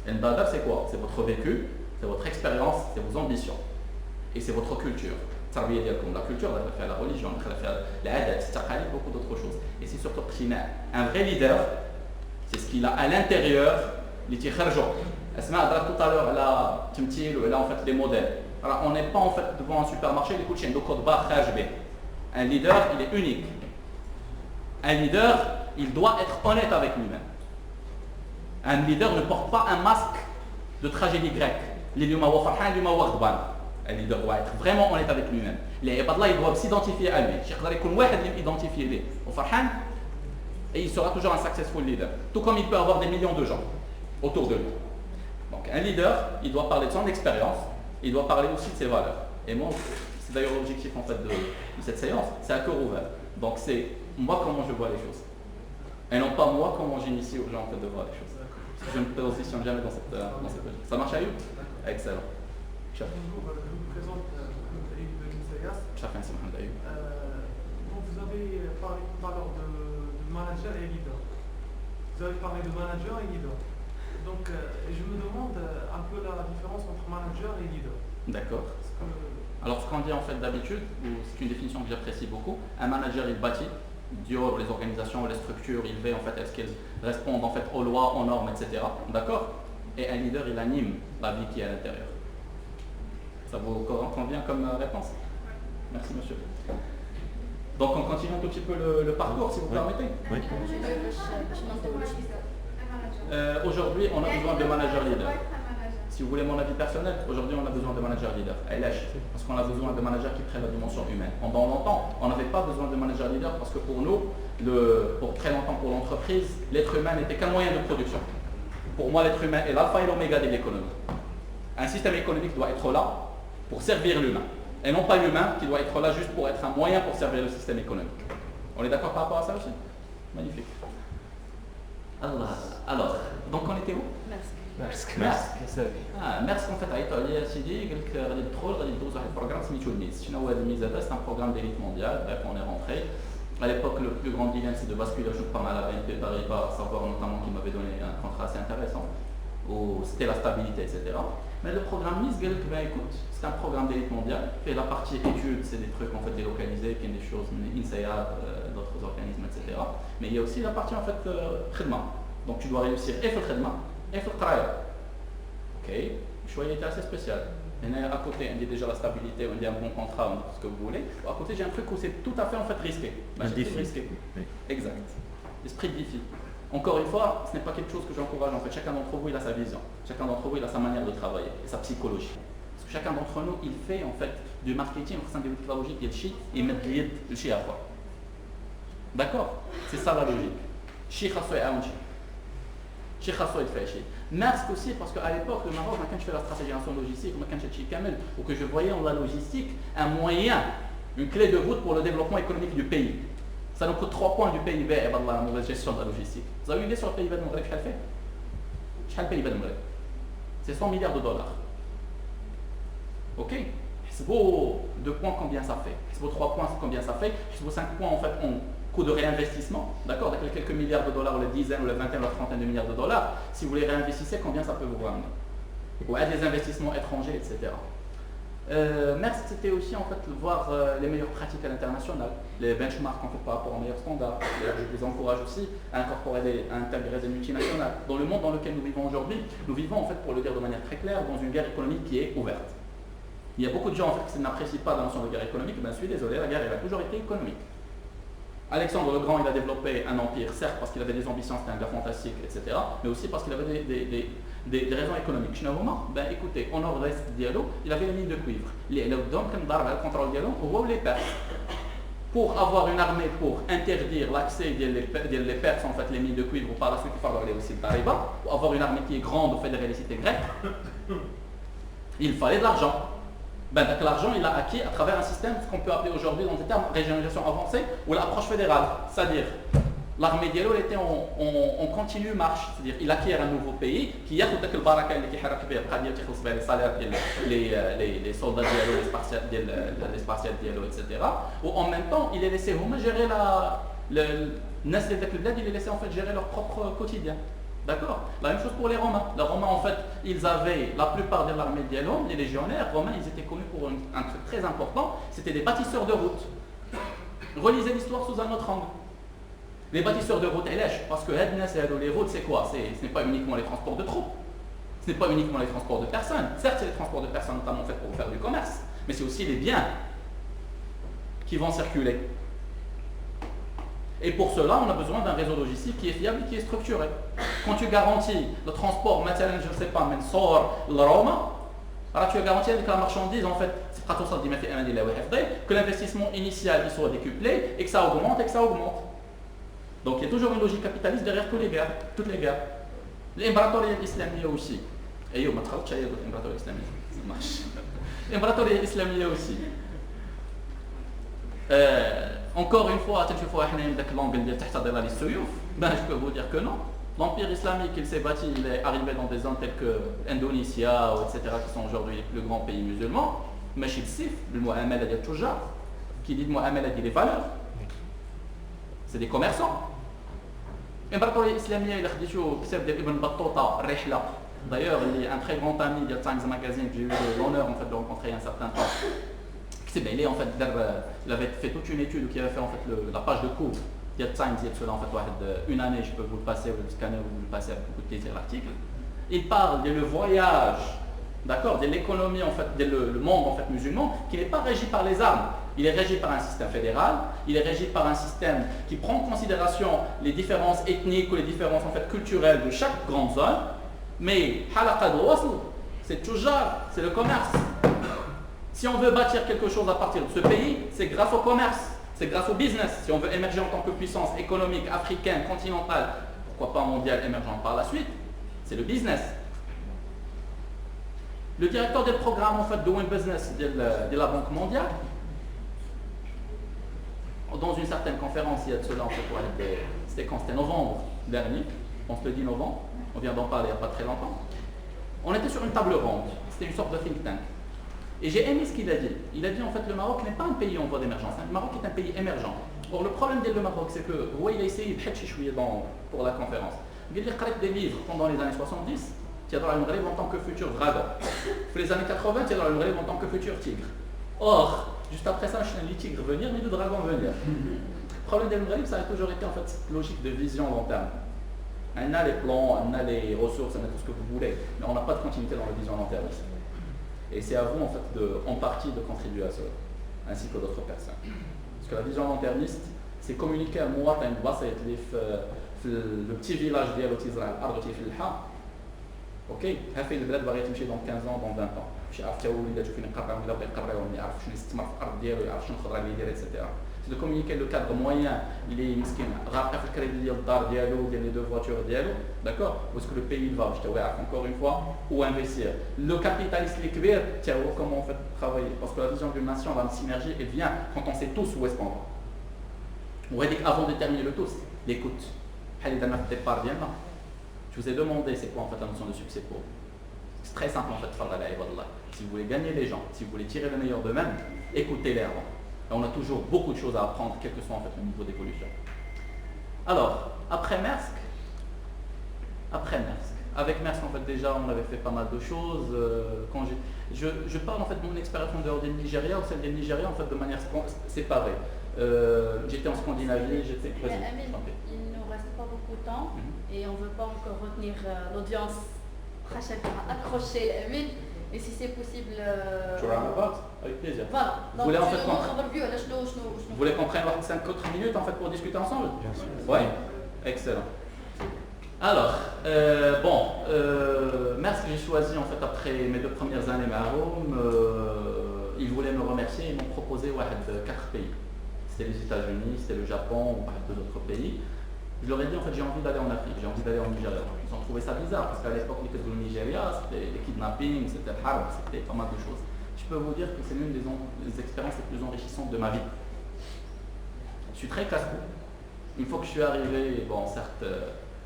Et Ndadar, c'est quoi? C'est votre vécu, c'est votre expérience, c'est vos ambitions. Et c'est votre culture. La culture, elle fait la religion, elle fait l'adat, beaucoup d'autres choses. Et c'est surtout un vrai leader, c'est ce qu'il a à l'intérieur, les tirkharjo. Asma a dit tout à l'heure, elle a en fait des modèles. Alors on n'est pas en fait devant un supermarché, les coachings, un leader, il est unique. Un leader, il doit être honnête avec lui-même. Un leader ne porte pas un masque de tragédie grecque. Un leader doit être vraiment honnête avec lui-même. Les ibadlah, ils doivent s'identifier à lui. Et il sera toujours un successful leader. Tout comme il peut avoir des millions de gens autour de lui. Donc un leader, il doit parler de son expérience, il doit parler aussi de ses valeurs. Et moi, c'est d'ailleurs l'objectif en fait de cette séance, c'est à cœur ouvert. Donc c'est moi comment je vois les choses. Et non pas moi comment j'initie aux gens en fait de voir les choses. Je ne me positionne jamais dans cette logique. Ça marche à vous? Excellent. Je vous présente Ayoub Ben Sayas. Donc vous avez parlé tout à l'heure de manager et leader. Vous avez parlé de manager et leader. Donc je me demande un peu la différence entre manager et leader. D'accord. Alors ce qu'on dit en fait d'habitude, c'est une définition que j'apprécie beaucoup, un manager il bâtit, Dior, les organisations, les structures, il veut en fait est-ce qu'elles répondent en fait aux lois, aux normes, etc. D'accord? Et un leader il anime la vie qui est à l'intérieur. Ça vous convient comme réponse? Merci monsieur. Donc on continue un tout petit peu le parcours si vous permettez. Oui. Aujourd'hui on a besoin de manager leader. Si vous voulez mon avis personnel, aujourd'hui on a besoin de manager leader. Parce qu'on a besoin de managers qui prennent la dimension humaine. Pendant longtemps, on n'avait pas besoin de manager leader parce que pour nous, pour très longtemps pour l'entreprise, l'être humain n'était qu'un moyen de production. Pour moi, l'être humain est l'alpha et l'oméga de l'économie. Un système économique doit être là pour servir l'humain. Et non pas l'humain qui doit être là juste pour être un moyen pour servir le système économique. On est d'accord par rapport à ça aussi? Magnifique. Alors, donc on était où? Merci. Merci en fait à Italie, Sidi, قال لك غادي تدخل غادي ندوز واحد البروغرام سميتو الميز. شنو هو هذا الميز هذا؟ C'est un programme d'élite mondiale. Bref, on est rentré. À l'époque, le plus grand dilemme c'est de basculer je crois à la BNP Paribas, savoir notamment qu'il m'avait donné un contrat assez intéressant où c'était la stabilité, etc. Mais le programme MIS, écoute, c'est un programme d'élite mondiale. Et la partie études, c'est des trucs en fait délocalisés, qui sont des choses, INSEAD, d'autres organismes, etc. Mais il y a aussi la partie en fait khidma. Donc tu dois réussir et faire khidma et faire travail. Ok, le choix était assez spécial. À côté, on dit déjà la stabilité, on dit un bon contrat, on dit ce que vous voulez. À côté, j'ai un truc où c'est tout à fait en fait risqué. Un défi. Risqué. Oui. Exact. L'esprit de défi. Encore une fois, ce n'est pas quelque chose que j'encourage. En fait, chacun d'entre vous, il a sa vision. Chacun d'entre vous, il a sa manière de travailler et sa psychologie. Parce que chacun d'entre nous, il fait en fait du marketing au sein de la logique, il y a le shit, et il met le shit à quoi. D'accord? C'est ça la logique. Shit khasso yaounchi. Shit khasso ytfaichi. Merci aussi parce qu'à l'époque, le Maroc, quand je fais la stratégie logistique, quand je suis Kamel, ou que je voyais en la logistique un moyen, une clé de voûte pour le développement économique du pays. Ça nous coûte 3 points du PIB, la mauvaise gestion de la logistique. Vous avez une idée sur le PIB de Maghreb, qu'est-ce qu'elle fait? Qu'est-ce le PIB de Maghreb? C'est 100 milliards de dollars. Ok? C'est beau 2 points, combien ça fait? C'est beau 3 points, combien ça fait? C'est beau 5 points en fait en coût de réinvestissement. D'accord? Avec les quelques milliards de dollars, ou les dizaines, ou les vingtaines, ou la trentaine de milliards de dollars, si vous les réinvestissez, combien ça peut vous rendre? Ou à des investissements étrangers, etc. Merci, c'était aussi en fait voir les meilleures pratiques à l'international, les benchmarks en fait par rapport aux meilleurs standards. Je vous encourage aussi à intégrer des multinationales. Dans le monde dans lequel nous vivons aujourd'hui, nous vivons en fait, pour le dire de manière très claire, dans une guerre économique qui est ouverte. Il y a beaucoup de gens en fait, qui n'apprécient pas la notion de guerre économique. Ben, je suis désolé, la guerre elle a toujours été économique. Alexandre le Grand, il a développé un empire, certes parce qu'il avait des ambitions, c'était un gars fantastique, etc., mais aussi parce qu'il avait des raisons économiques. Ben écoutez, au nord-est du dialogue, il avait les mines de cuivre. Donc, le contrôle dialogue, on les Perses. Pour avoir une armée pour interdire l'accès des Perses, en fait, les mines de cuivre, ou par la suite, il fallait aussi le Tariba, pour avoir une armée qui est grande au fédéralité grecque, il fallait de l'argent. Ben, l'argent, il l'a acquis à travers un système, ce qu'on peut appeler aujourd'hui dans des termes régionalisation avancée ou l'approche fédérale. C'est-à-dire, l'armée diallo était en continue marche. C'est-à-dire, il acquiert un nouveau pays qui a tout le baraka qui les salaires les soldats diallo, les spartiates diallo, etc. Ou en même temps, il est laissé gérer il est laissé en fait gérer leur propre quotidien. D'accord? La même chose pour les Romains. Les Romains, en fait, ils avaient la plupart de l'armée diallo, les légionnaires romains, ils étaient connus pour un truc très important, c'était des bâtisseurs de routes. Relisez l'histoire sous un autre angle. Les bâtisseurs de routes, parce que les routes, c'est quoi? Ce n'est pas uniquement les transports de troupes, ce n'est pas uniquement les transports de personnes. Certes, c'est les transports de personnes notamment faits pour faire du commerce, mais c'est aussi les biens qui vont circuler. Et pour cela, on a besoin d'un réseau logistique qui est fiable et qui est structuré. Quand tu garantis le transport, maintenant, je ne sais pas, le Roma, alors tu as garanti avec la marchandise, en fait, que l'investissement initial il soit décuplé et que ça augmente et que ça augmente. Donc il y a toujours une logique capitaliste derrière toutes les guerres. L'imbratoriat islamique aussi. Et yo, l'imbratoriat islamique, ça marche. L'imbratoriat islamique aussi. Encore une fois, je peux vous dire que non. L'empire islamique, il s'est bâti, il est arrivé dans des zones telles que l'Indonésie, etc., qui sont aujourd'hui les plus grands pays musulmans. Mais chez le Sif, le Mu'amala dit Toujar, qui dit Mu'amala dit les valeurs. C'est des commerçants. L'imbratoriat islamique, il a dit Ibn Battuta, Rihla. D'ailleurs, il y a un très grand ami de Times Magazine que j'ai eu l'honneur en fait, de rencontrer il y a un certain temps. Il avait fait toute une étude qui avait fait en fait la page de cours. Il y a Times, il y a cela en fait une année, je peux vous le passer, ou le scanner, vous le passez avec beaucoup de plaisir l'article. Il parle de le voyage, d'accord, de l'économie en fait, le monde en fait musulman, qui n'est pas régi par les armes. Il est régi par un système fédéral, il est régi par un système qui prend en considération les différences ethniques ou les différences en fait culturelles de chaque grande zone. Mais halaqa de wasl, c'est toujours, c'est le commerce. Si on veut bâtir quelque chose à partir de ce pays, c'est grâce au commerce, c'est grâce au business. Si on veut émerger en tant que puissance économique, africaine, continentale, pourquoi pas mondiale émergente par la suite, c'est le business. Le directeur du programme en fait, de Win Business de la Banque mondiale, dans une certaine conférence, il y a de cela, en fait, c'était quand? C'était novembre dernier, on se le dit novembre, on vient d'en parler il n'y a pas très longtemps. On était sur une table ronde, c'était une sorte de think tank. Et j'ai aimé ce qu'il a dit. Il a dit en fait le Maroc n'est pas un pays en voie d'émergence. Le Maroc est un pays émergent. Or le problème du Maroc c'est que, il a essayé de pour la conférence. Il a écrit des livres pendant les années 70, qui a dans le Maghreb en tant que futur dragon. Pour les années 80, qui a dans le Maghreb en tant que futur tigre. Or, juste après ça, je les tigres venir, ni le dragon venir. Le problème du Maghreb, ça a toujours été en fait cette logique de vision long terme. On a les plans, on a les ressources, on a tout ce que vous voulez, mais on n'a pas de continuité dans la vision long terme. Et c'est à vous en fait en partie de contribuer à cela, ainsi que d'autres personnes. Parce que la vision long-termiste, c'est communiquer à moi une base le petit village ديالو تيزرع الارض وتيفل الحا اوكي ها فين البلاد باغيه تمشي دون 15 ans دون 20 ans باش يعرف حتى هو وليداتو فين يقرعوا ولا بغى يقرعوا يعرف شنو يستثمر في الارض ديالو يعرف شنو الخضره اللي يدير ايتترا سي دو كومونيكي لو كادر موين اللي مسكين غارقه في الكريدي ديال الدار ديالو ديال لي دو فواتور ديالو داكور واسكو لو بيي فا باش تا هو يعرف انكور اون فوا ou investir لو كابيتاليست اللي كبير تا هو كومون فيت ترافايي باسكو لا فيزيون d'une nation la synergie elle vient quand on sait tous où est-ce qu'on va وهذيك avant de terminer le tous l'écoute. Je vous ai demandé c'est quoi en fait la notion de succès pour vous. C'est très simple en fait. Si vous voulez gagner les gens, si vous voulez tirer le meilleur d'eux-mêmes, écoutez-les avant. Et on a toujours beaucoup de choses à apprendre, quel que soit en fait le niveau d'évolution. Alors, après Maersk, avec Maersk en fait déjà on avait fait pas mal de choses. Quand je parle en fait de mon expérience en dehors du Nigeria ou celle du Nigeria en fait de manière séparée. J'étais en Scandinavie, j'étais président. Il ne nous reste pas beaucoup de temps et on ne veut pas encore retenir l'audience. Rachel va accrocher Amine et si c'est possible. Avec plaisir. Voilà. Vous voulez en fait vous voulez qu'on prenne 5 autres minutes en fait pour discuter ensemble? Bien sûr. Oui, excellent. Alors, Maersk j'ai choisi en fait après mes 2 premières années Maroum, ils voulaient me remercier, ils m'ont proposé 4 pays. C'était les États-Unis, c'était le Japon ou 2 autres pays. Je leur ai dit en fait j'ai envie d'aller en Afrique, j'ai envie d'aller en Nigeria. Ils ont trouvé ça bizarre parce qu'à l'époque le Nigeria c'était les kidnappings, c'était le harb, c'était pas mal de choses. Je peux vous dire que c'est l'une des expériences les plus enrichissantes de ma vie. Je suis très casse-cou. Une fois que je suis arrivé, bon certes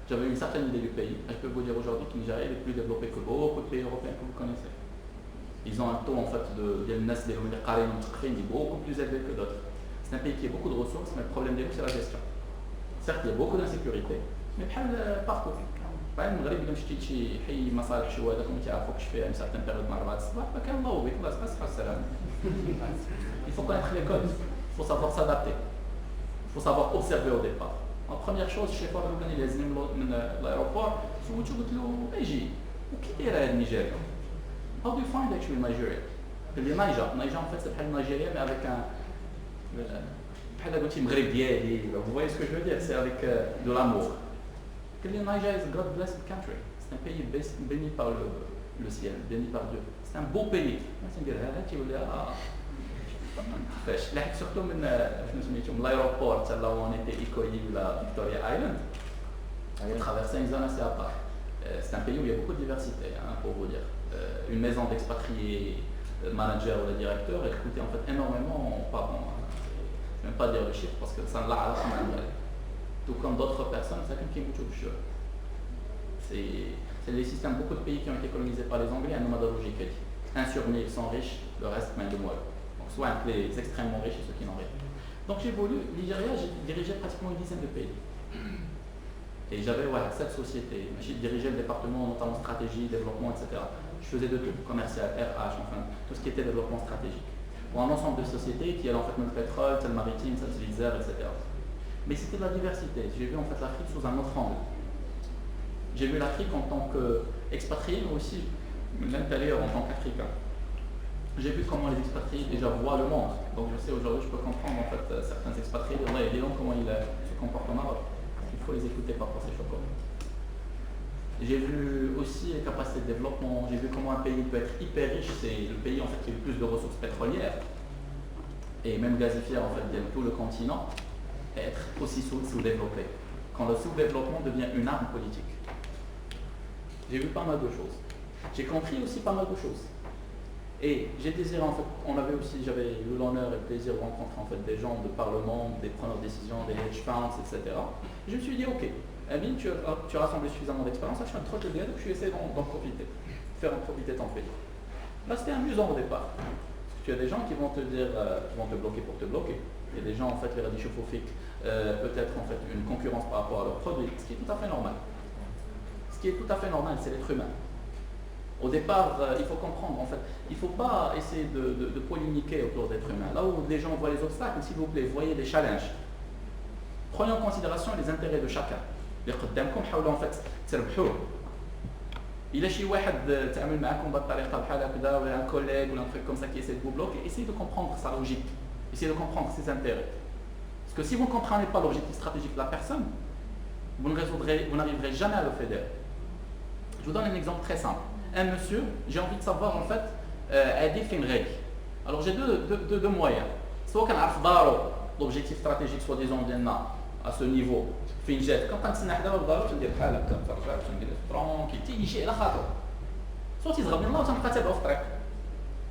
j'avais une certaine idée du pays. Je peux vous dire aujourd'hui que le Nigeria est plus développé que beaucoup de pays européens que vous connaissez. Ils ont un taux en fait de beaucoup plus élevé que d'autres. C'est un pays qui a beaucoup de ressources, mais le problème des c'est la gestion. Certes, il y a beaucoup d'insécurité, mais partout. Par exemple, il faut connaître les codes, il faut savoir s'adapter, il faut savoir observer au départ. La première chose, chez Ford Logan, il est l'aéroport, c'est où tu dis, où qui est le Nigeria? How do you find actually Nigeria? Le Niger en fait c'est le Nigeria mais avec un vous voyez ce que je veux dire, c'est avec de l'amour. Le Niger is a God blessed country. C'est un pays béni par le ciel, béni par Dieu. C'est un beau pays. Surtout l'aéroport là où on était Ikoyi ou la Victoria Island, on traversait une zone assez à part. C'est un pays où il y a beaucoup de diversité, pour vous dire. Une maison d'expatriés, manager ou le directeur, elle coûtait en fait énormément par an. Je ne vais même pas dire le chiffre parce que ça ne l'a pas. Tout comme d'autres personnes, ça qui coûte le chiffre. C'est des systèmes, beaucoup de pays qui ont été colonisés par les Anglais, un nomade logique. 1 sur 1000 sont riches, le reste main de moelle. Donc soit les extrêmement riches et ceux qui n'ont rien. Donc j'ai voulu, Nigeria, j'ai dirigé pratiquement une dizaine de pays. Et j'avais 7 sociétés. J'ai dirigé le département, notamment stratégie, développement, etc. Je faisais de tout, commercial, RH, enfin, tout ce qui était développement stratégique. Pour un ensemble de sociétés qui allaient en fait le pétrole, le maritime, le l'Isère, etc. Mais c'était de la diversité. J'ai vu en fait l'Afrique sous un autre angle. J'ai vu l'Afrique en tant qu'expatrié, mais aussi l'intérieur en tant qu'Africain. J'ai vu comment les expatriés déjà voient le monde. Donc je sais aujourd'hui, je peux comprendre en fait certains expatriés, et disons comment ils se comportent au Maroc. Il faut les écouter parfois, c'est choquant. J'ai vu aussi les capacités de développement, j'ai vu comment un pays peut être hyper riche, c'est le pays en fait qui a le plus de ressources pétrolières et même gazifières en fait de tout le continent, et être aussi sous-développé. Quand le sous-développement devient une arme politique. J'ai vu pas mal de choses. J'ai compris aussi pas mal de choses. Et j'ai désiré en fait, j'avais eu l'honneur et le plaisir de rencontrer en fait des gens de parlement, des preneurs de décision, des hedge funds, etc. Et je me suis dit ok, Amine, tu as rassemblé suffisamment d'expérience, je suis un trop de je vais essayer d'en profiter, faire en profiter ton pays. Là c'était amusant au départ. Parce que tu as des gens qui vont te dire, vont te bloquer pour te bloquer. Il y a des gens en fait, les radicophobiques, peut-être en fait une concurrence par rapport à leurs produits, ce qui est tout à fait normal. Ce qui est tout à fait normal, c'est l'être humain. Au départ, il faut comprendre, en fait, il ne faut pas essayer de polémiquer autour d'êtres humains. Là où les gens voient les obstacles, s'il vous plaît, voyez les challenges. Prenez en considération les intérêts de chacun. En fait, Il a chez واحد تعمل معاكم بطريقه بحال هكذا ولا un collègue ou un truc comme ça qui essaie de vous bloquer, essayez de comprendre sa logique, essayez de comprendre ses intérêts. Parce que si vous ne comprenez pas l'objectif stratégique de la personne, vous n'arriverez jamais à le fédérer. Je vous donne un exemple très simple. Un monsieur, j'ai envie de savoir en fait, aider fait une règle. Alors j'ai deux moyens. Soit qu'on a l'objectif stratégique soi-disant à ce niveau. Quand on a soit ils se رغم الله وتنبقى تابعو في الطريق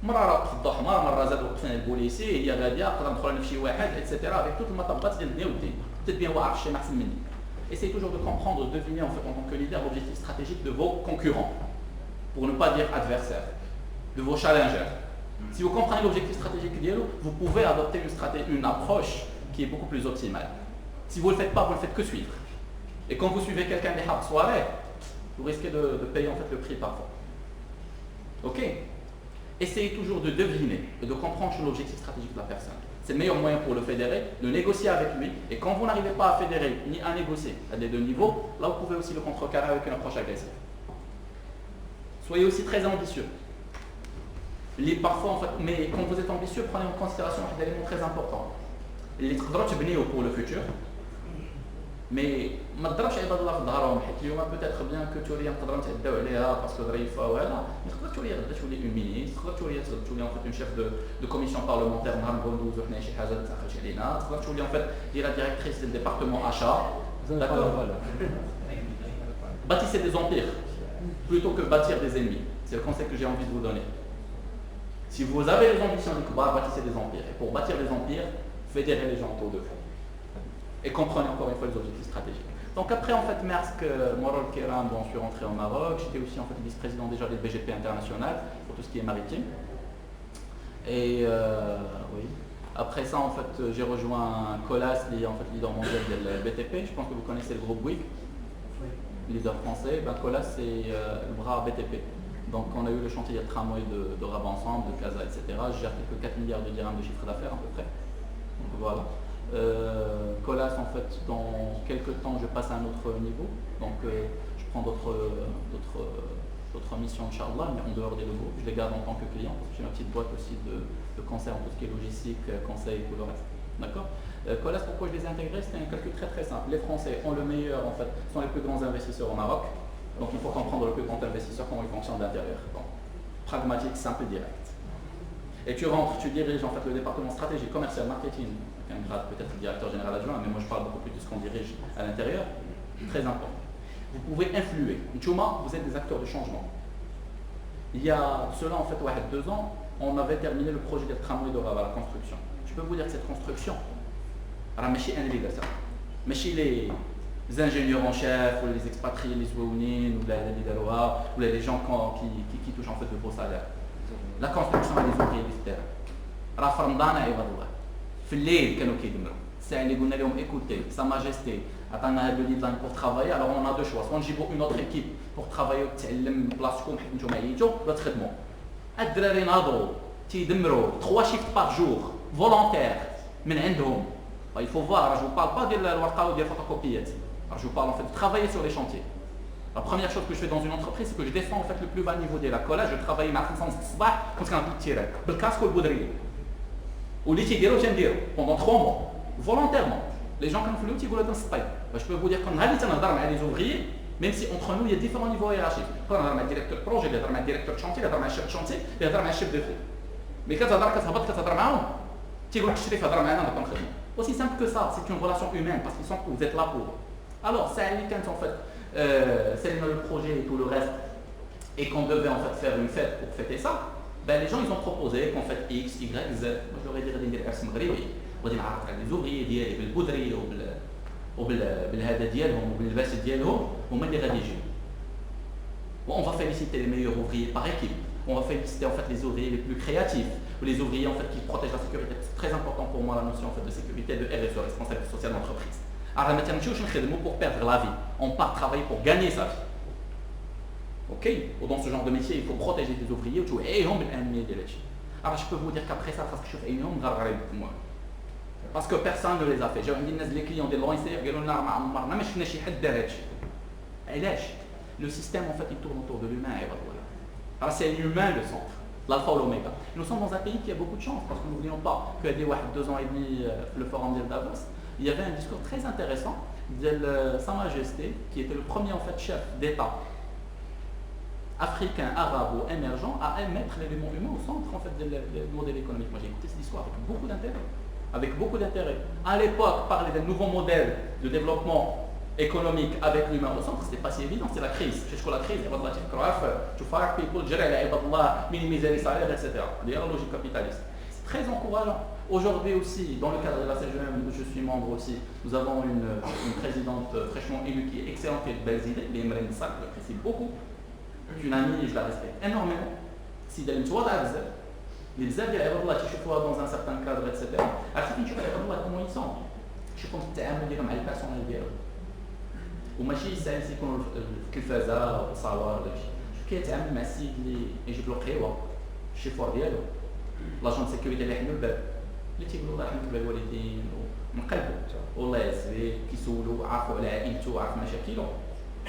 مره راه في الضوء حمار مره زاد وقفنا البوليسي هي غاديه نقدر ندخل انا في شي واحد ايتترا avec toutes المطبات ديال الدنيا والدين peut-être bien واعر شي ما احسن مني. Essayez toujours de comprendre, de deviner en fait en tant que leader l'objectif stratégique de vos concurrents, pour ne pas dire adversaires, de vos challengers. Si vous comprenez l'objectif stratégique d'Yellow, vous pouvez adopter une approche qui est beaucoup plus optimale. Si vous ne le faites pas, vous ne faites que suivre. Et quand vous suivez quelqu'un des hard soirées, vous risquez de payer en fait le prix parfois. Ok? Essayez toujours de deviner et de comprendre l'objectif stratégique de la personne. C'est le meilleur moyen pour le fédérer, de négocier avec lui. Et quand vous n'arrivez pas à fédérer ni à négocier à des deux niveaux, là vous pouvez aussi le contrecarrer avec une approche agressive. Soyez aussi très ambitieux. Parfois, en fait, mais quand vous êtes ambitieux, prenez en considération un élément très important. Les pour le futur. Mais ما تضربش عباد الله في ظهرهم حيت اليوم peut-être bien que تولي نقدروا نتعداو عليها باسكو ظريفه وهذا تقدر تولي غدا تولي اون مينيس تقدر تولي en fait une chef de commission parlementaire نهار نبغيو ندوزو حنا شي حاجه تاخذ علينا تقدر تولي en fait دير directrice du département achat. D'accord. Bâtissez des empires plutôt que bâtir des ennemis. C'est le conseil que j'ai envie de vous donner. Si vous avez les ambitions de Kubar, bâtissez des empires. Et pour bâtir des empires, fédérez les gens autour de vous. Et comprenez encore une fois les objectifs stratégiques. Donc après en fait Maersk, Morol Kéram, bon, je suis rentré au Maroc, j'étais aussi en fait vice-président déjà des BGP international pour tout ce qui est maritime. Et oui. Après ça en fait j'ai rejoint Colas, en fait leader mondial de la BTP, je pense que vous connaissez le groupe Bouygues, leader français, Colas c'est le bras BTP. Donc on a eu le chantier de tramway de Rabat ensemble, de Casa, etc. Je gère quelques 4 milliards de dirhams de chiffre d'affaires à peu près. Donc voilà. Colas en fait dans quelques temps je passe à un autre niveau, donc je prends d'autres missions Inch'Allah, mais en dehors des logos, je les garde en tant que client, parce que j'ai ma petite boîte aussi de conseil en tout ce qui est logistique, conseil et tout le reste. D'accord. Colas, pourquoi je les ai intégrés? C'était un calcul très très simple. Les Français ont le meilleur en fait, sont les plus grands investisseurs au Maroc, donc il faut comprendre le plus grand investisseur comment il fonctionne de l'intérieur. Bon. Pragmatique, simple et direct. Et tu rentres, tu diriges en fait le département stratégique, commercial, marketing, avec un grade peut-être directeur général adjoint, mais moi je parle beaucoup plus de ce qu'on dirige à l'intérieur, très important. Vous pouvez influer. Tchouma, vous êtes des acteurs de changement. Il y a cela en fait 2 ans, on avait terminé le projet de tramway de Rabat, la construction. Je peux vous dire que cette construction, les ingénieurs en chef, ou les expatriés, les ouaounines, ou les gens qui touchent en fait de beaux salaires. La construction des ouvriers du terrain. راه في رمضان عباد الله في الليل كانوا كيدمروا الساعه اللي قلنا لهم écoutez sa majesté عطانا هذا الديدلاين pour travailler, alors on a deux choix, soit نجيبوا une autre équipe pour travailler وتعلم بلاصتكم حيت نتوما عييتوا ولا تخدموا. الدراري ناضوا تيدمروا 3 شيفت بار جور فولونتير من عندهم. Il faut voir, je ne vous parle pas de الورقه وديال الفوتوكوبيات, je vous parle en fait de travailler sur les chantiers. La première chose que je fais dans une entreprise, c'est que je descends en fait le plus bas niveau de la collage. Je travaille à 500 الصباح كنت كنعطي التيراك بالكاسكو والبودريه واللي تيديروا تنديروا pendant 3 mois volontairement. Les gens كانوا في الوقت يقولوا هذا نسطي. Je peux vous dire que نهار اللي تنهضر مع les ouvriers, même si entre nous il y a différents niveaux hiérarchiques. نهضر مع directeur projet, نهضر مع directeur de chantier, نهضر مع chef de chantier, نهضر مع chef de file. Mais كتهضر كتهضر معاهم تيقول لك الشريف هضر معنا نبقى نخدموا. Aussi simple que ça, c'est une relation humaine parce qu'ils sont que vous êtes là pour. Alors ça quand en fait c'est le projet et tout le reste, et qu'on devait en fait faire une fête pour fêter ça, ben les gens ils ont proposé qu'on fête X, Y, Z. Moi je leur ai dit ندير عرس مغربي وغادي نعرف على les ouvriers ديالي بالبودريه وبالهذا ديالهم وباللباس ديالهم هما اللي غادي يجيو. On va féliciter les meilleurs ouvriers par équipe. On va féliciter en fait les ouvriers les plus créatifs, ou les ouvriers en fait qui protègent la sécurité. C'est très important pour moi la notion en fait de sécurité, de RSE, responsabilité sociale d'entreprise. Alors ما تمشيوش نخدموا pour perdre la vie. On part travailler pour gagner sa vie. Ok? Ou dans ce genre de métier, il faut protéger les ouvriers وتوعيهم بالأهمية ديال هادشي. Alors je peux vous dire qu'après ça, خاصك تشوف عينيهم غير moi. Parce que personne ne les a fait. J'ai عندي الناس les clients ديال لونسير قالوا لنا ما عمرنا ما شفنا شي حد دار هادشي. علاش؟ Le système, en fait, il tourne autour de l'humain. Alors, c'est l'humain le centre, l'alpha ou l'oméga. Nous sommes dans un pays qui a beaucoup de chance, parce que n'oublions pas qu'il y a des 2 ans et demi, le forum de Davos, il y avait un discours très intéressant de Sa Majesté, qui était le premier en fait, chef d'État africain, arabe ou émergent à mettre l'élément humain au centre en fait, du modèle économique. Moi j'ai écouté ce discours avec beaucoup d'intérêt. À l'époque, parler d'un nouveau modèle de développement économique avec l'humain au centre, c'était pas si évident, c'est la crise. C'est la crise, tu vois, people, minimiser les salaires, etc. La logique capitaliste. C'est très encourageant. Aujourd'hui aussi, dans le cadre de la CGM, où je suis membre aussi, nous avons une présidente fraîchement élue qui est excellente, qui a de belles idées, les Emrine Sak, je l'apprécie beaucoup. Une amie et je la respecte énormément. Si elle me voit les bzaf ديال عباد الله تشوفوها dans un certain cadre etc. عرفتي فين تشوف عباد الله comment ils sont تشوفهم في التعامل ديالهم مع البيرسونيل ديالهم وماشي الساعه يكونوا في التلفازه والصور ولا شي كيتعامل مع السيد اللي يجيب له قهوه الشيفور ديالو لاجون دو سيكوريتي اللي يحل الباب اللي تيقول الله يرحم الوالدين ومن قلبه والله يعزيه كيسولو عارفوا على عائلته عارف مشاكله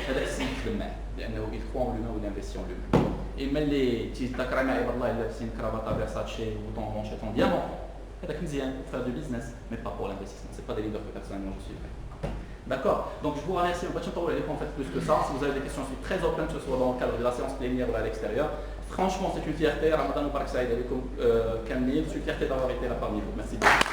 هذا السيد يخدم معاه لانه يخوا لونا ولا انفيستيون لونا اما اللي تيذكر مع عباد الله اللي لابسين كرافطه فيرساتشي وطون مونشيتون ديامون هذاك مزيان pour faire du business mais pas pour l'investissement c'est pas des leaders que personnellement je suis d'accord donc je vous remercie on va pas parler en fait plus que ça si vous avez des questions je suis très open que ce soit dans le cadre de la séance plénière ou à l'extérieur franchement c'est une fierté Ramadan Mubarak Saïd avec Kamil je suis fierté d'avoir été là parmi vous merci beaucoup